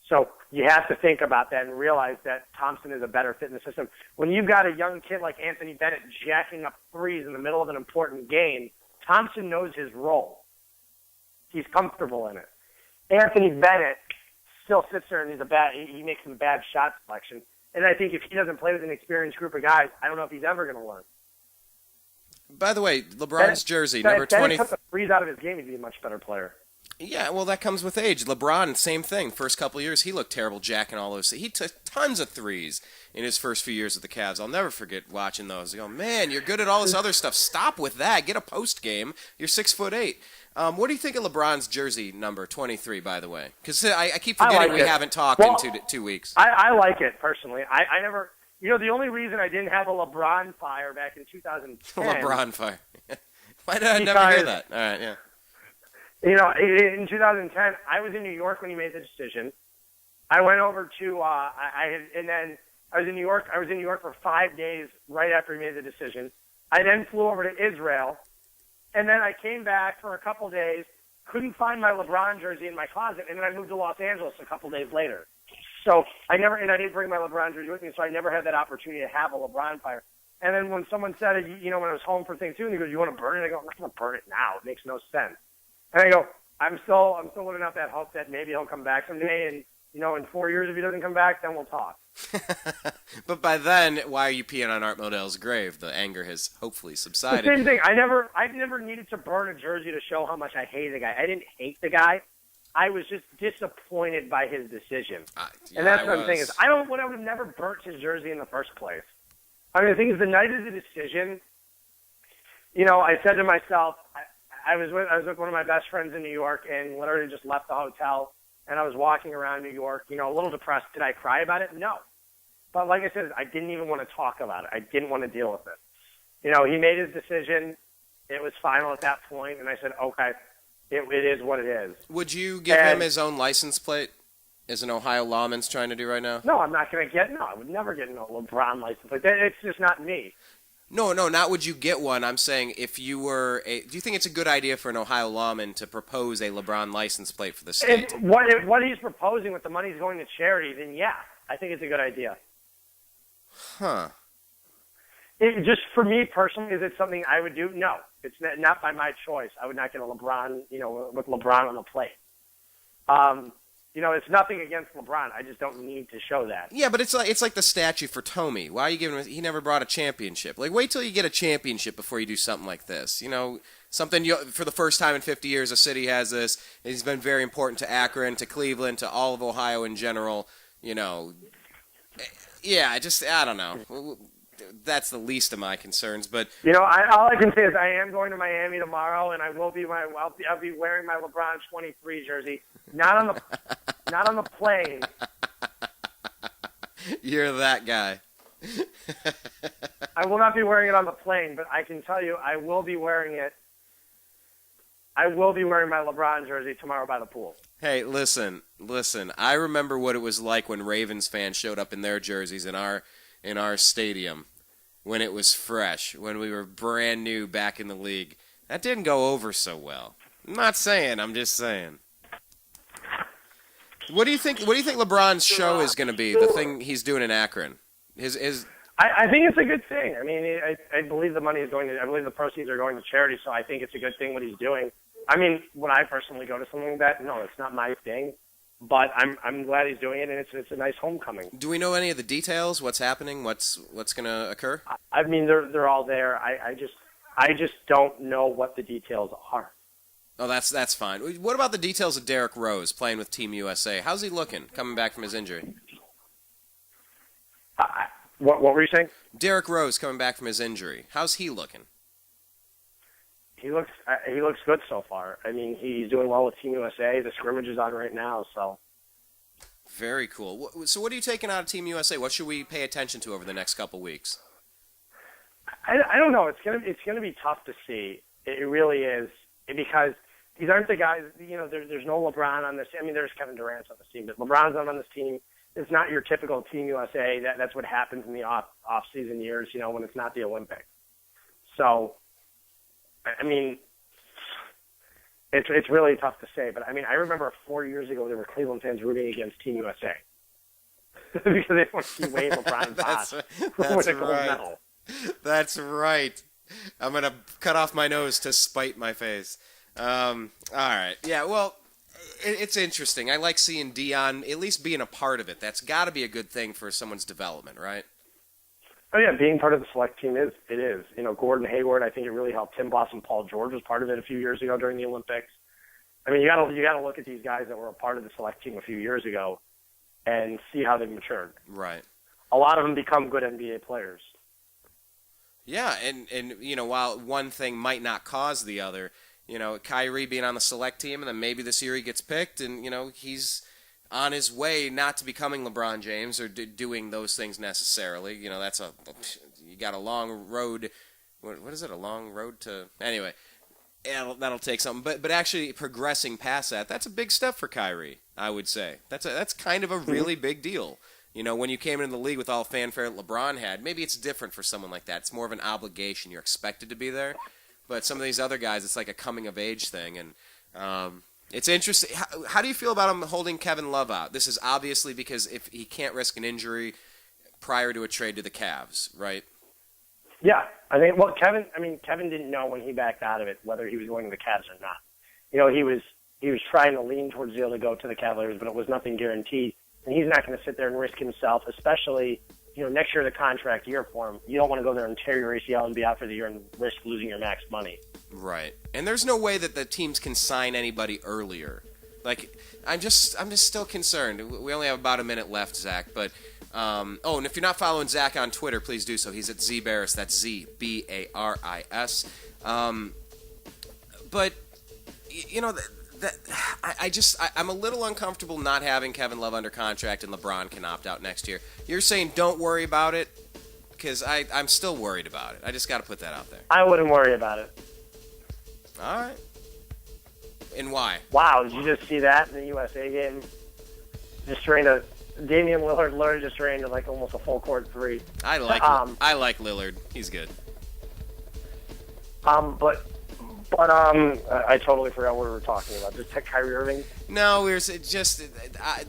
So you have to think about that and realize that Thompson is a better fit in the system. When you've got a young kid like Anthony Bennett jacking up threes in the middle of an important game, Thompson knows his role. He's comfortable in it. Anthony Bennett still sits there and he makes some bad shot selection. And I think if he doesn't play with an experienced group of guys, I don't know if he's ever going to learn. By the way, LeBron's jersey, number 20. Bennett took the threes out of his game, he'd be a much better player. Yeah, well, that comes with age. LeBron, same thing. First couple of years, he looked terrible jacking all those. He took tons of threes in his first few years with the Cavs. I'll never forget watching those. I go, man, you're good at all this other stuff. Stop with that. Get a post game. You're 6'8". What do you think of LeBron's jersey number 23, by the way? Because I keep forgetting we haven't talked in 2 weeks. I like it, personally. I never... the only reason I didn't have a LeBron fire back in 2010... LeBron fire. Why did I never hear that? All right, yeah. In 2010, I was in New York when he made the decision. I went over to... I was in New York. I was in New York for 5 days right after he made the decision. I then flew over to Israel. And then I came back for a couple days, couldn't find my LeBron jersey in my closet, and then I moved to Los Angeles a couple days later. So I didn't bring my LeBron jersey with me, so I never had that opportunity to have a LeBron fire. And then when someone said it, when I was home for Thanksgiving, he goes, "You want to burn it?" I go, "I'm not going to burn it now. It makes no sense." And I go, I'm still living out that hope that maybe he'll come back someday, and in 4 years if he doesn't come back, then we'll talk. But by then, why are you peeing on Art Modell's grave? The anger has hopefully subsided. The same thing. I never needed to burn a jersey to show how much I hated the guy. I didn't hate the guy. I was just disappointed by his decision. And that's what I'm saying is I would have never burnt his jersey in the first place. I mean, the thing is, the night of the decision, I said to myself, I was with one of my best friends in New York and literally just left the hotel, and I was walking around New York, a little depressed. Did I cry about it? No. But like I said, I didn't even want to talk about it. I didn't want to deal with it. He made his decision. It was final at that point, and I said, okay, it is what it is. Would you give him his own license plate, as an Ohio lawman's trying to do right now? No, I'm not going to get. No, I would never get no LeBron license plate. It's just not me. No, not would you get one. I'm saying if you were do you think it's a good idea for an Ohio lawman to propose a LeBron license plate for the state? If what he's proposing with the money's going to charity, then yeah, I think it's a good idea. Huh. Just for me personally, is it something I would do? No, it's not by my choice. I would not get a LeBron, with LeBron on the plate. It's nothing against LeBron. I just don't need to show that. Yeah, but it's like the statue for Tomey. Why are you giving him? He never brought a championship. Like, wait till you get a championship before you do something like this. Something for the first time in 50 years, a city has this. He's been very important to Akron, to Cleveland, to all of Ohio in general. Yeah, I don't know. That's the least of my concerns, but all I can say is I am going to Miami tomorrow, and I'll be wearing my LeBron 23 jersey, not on the plane. You're that guy. I will not be wearing it on the plane, but I can tell you I will be wearing it. I will be wearing my LeBron jersey tomorrow by the pool. Hey, listen. I remember what it was like when Ravens fans showed up in their jerseys in our stadium when it was fresh, when we were brand new back in the league. That didn't go over so well. I'm not saying, I'm just saying. What do you think LeBron's show is going to be, the thing he's doing in Akron? I think it's a good thing. I mean, I believe the money is going to. I believe the proceeds are going to charity. So I think it's a good thing what he's doing. I mean, when I personally go to something like that, no, it's not my thing. But I'm glad he's doing it, and it's a nice homecoming. Do we know any of the details? What's happening? What's going to occur? I mean, they're all there. I just don't know what the details are. Oh, that's fine. What about the details of Derrick Rose playing with Team USA? How's he looking coming back from his injury? What were you saying? Derrick Rose coming back from his injury. How's he looking? He looks good so far. I mean, he's doing well with Team USA. The scrimmage is on right now, so. Very cool. So what are you taking out of Team USA? What should we pay attention to over the next couple weeks? I don't know. It's gonna be tough to see. It really is, because these aren't the guys. You know, there's no LeBron on this. I mean, there's Kevin Durant on this team, but LeBron's not on this team. It's not your typical Team USA. That's what happens in the off-season years, you know, when it's not the Olympics. So, I mean, it's really tough to say. But, I mean, I remember 4 years ago there were Cleveland fans rooting against Team USA because they want to see Wade, LeBron, and Bosh with a gold medal. That's right. I'm going to cut off my nose to spite my face. All right. Yeah, well, it's interesting. I like seeing Dion at least being a part of it. That's got to be a good thing for someone's development, right? Oh yeah, being part of the select team is. You know, Gordon Hayward, I think it really helped. Tim Boss and Paul George was part of it a few years ago during the Olympics. I mean, you gotta look at these guys that were a part of the select team a few years ago and see how they've matured. Right. A lot of them become good NBA players. Yeah, and you know, while one thing might not cause the other, you know, Kyrie being on the select team, and then maybe this year he gets picked, and, you know, he's on his way not to becoming LeBron James or doing those things necessarily. You know, you got a long road. What is it? A long road to. Anyway, that'll take something. But actually progressing past that, that's a big step for Kyrie, I would say. That's kind of a really big deal. You know, when you came into the league with all fanfare that LeBron had, maybe it's different for someone like that. It's more of an obligation. You're expected to be there. But some of these other guys, it's like a coming-of-age thing. And it's interesting. How do you feel about him holding Kevin Love out? This is obviously because if he can't risk an injury prior to a trade to the Cavs, right? Yeah. I think, well, Kevin didn't know when he backed out of it whether he was going to the Cavs or not. You know, he was trying to lean towards the deal to go to the Cavaliers, but it was nothing guaranteed. And he's not going to sit there and risk himself, especially, you know, next year the contract year for him. You don't want to go there and tear your ACL and be out for the year and risk losing your max money. Right. And there's no way that the teams can sign anybody earlier. Like, I'm just still concerned. We only have about a minute left, Zach. But and if you're not following Zach on Twitter, please do so. He's at Z Baris. That's ZBARIS. But you know I'm a little uncomfortable not having Kevin Love under contract and LeBron can opt out next year. You're saying don't worry about it, because I'm still worried about it. I just got to put that out there. I wouldn't worry about it. All right. And why? Wow, did you just see that in the USA game? Just Damian Lillard just ran to like almost a full court three. I like Lillard. He's good. I totally forgot what we were talking about. Just Kyrie Irving? No,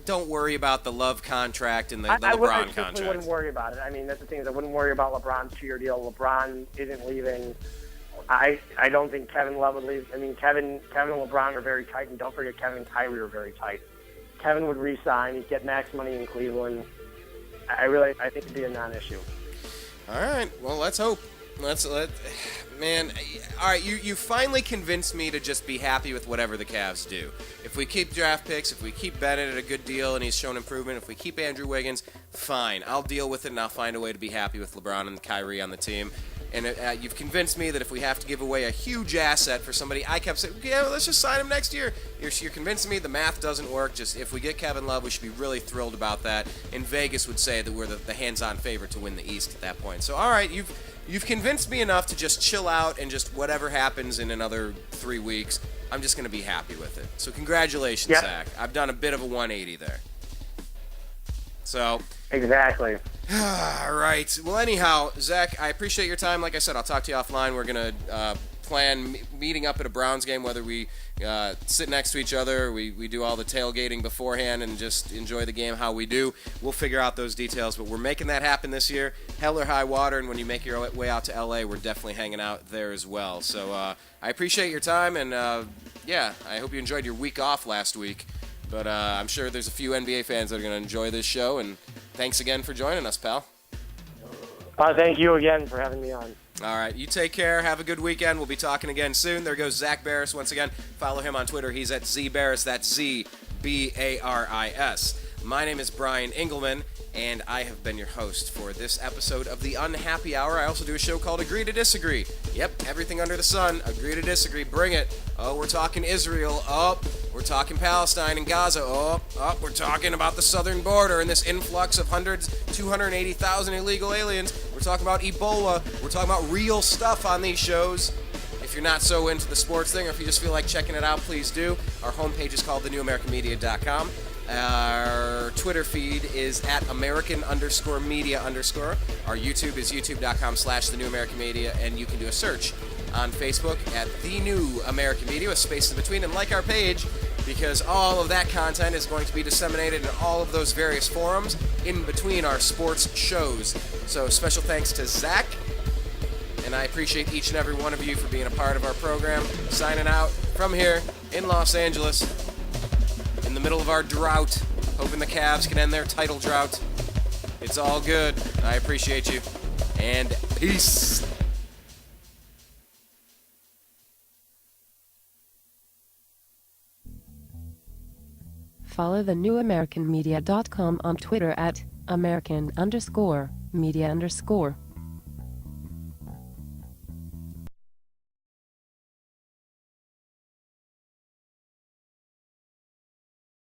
don't worry about the Love contract and the LeBron contract. I wouldn't worry about it. I mean, that's the thing is I wouldn't worry about LeBron's 2-year deal. LeBron isn't leaving. I don't think Kevin Love would leave. I mean, Kevin and LeBron are very tight, and don't forget Kevin and Kyrie are very tight. Kevin would re-sign. He'd get max money in Cleveland. I think it'd be a non-issue. All right. Well, let's hope. Man, all right, you finally convinced me to just be happy with whatever the Cavs do. If we keep draft picks, if we keep Bennett at a good deal and he's shown improvement, if we keep Andrew Wiggins, fine. I'll deal with it and I'll find a way to be happy with LeBron and Kyrie on the team. And you've convinced me that if we have to give away a huge asset for somebody, I kept saying, yeah, well, let's just sign him next year. You're convincing me the math doesn't work. Just if we get Kevin Love, we should be really thrilled about that. And Vegas would say that we're the hands-on favorite to win the East at that point. So, all right, you've convinced me enough to just chill out and just whatever happens in another 3 weeks, I'm just going to be happy with it. So congratulations, Zach. I've done a bit of a 180 there. So exactly. All right. Well, anyhow, Zach, I appreciate your time. Like I said, I'll talk to you offline. We're going to plan meeting up at a Browns game, whether we sit next to each other, we do all the tailgating beforehand and just enjoy the game how we do. We'll figure out those details, but we're making that happen this year. Hell or high water, and when you make your way out to L.A., we're definitely hanging out there as well. So I appreciate your time, and yeah, I hope you enjoyed your week off last week. But I'm sure there's a few NBA fans that are going to enjoy this show, and thanks again for joining us, pal. Thank you again for having me on. All right, you take care. Have a good weekend. We'll be talking again soon. There goes Zak Baris once again. Follow him on Twitter. He's at ZBaris. That's ZBaris. My name is Brian Engelman, and I have been your host for this episode of The Unhappy Hour. I also do a show called Agree to Disagree. Yep, everything under the sun. Agree to disagree. Bring it. Oh, we're talking Israel. Oh, we're talking Palestine and Gaza. Oh, we're talking about the southern border and this influx of 280,000 illegal aliens. We're talking about Ebola. We're talking about real stuff on these shows. If you're not so into the sports thing, or if you just feel like checking it out, please do. Our homepage is called thenewamericanmedia.com. Our Twitter feed is at American_media_. Our YouTube is youtube.com/thenewamericanmedia, and you can do a search on Facebook at The New American Media with spaces in between, and like our page, because all of that content is going to be disseminated in all of those various forums in between our sports shows. So special thanks to Zach, and I appreciate each and every one of you for being a part of our program. Signing out from here in Los Angeles, in the middle of our drought, hoping the Cavs can end their title drought. It's all good. I appreciate you, and peace. Follow thenewamericanmedia.com on Twitter at American_media_.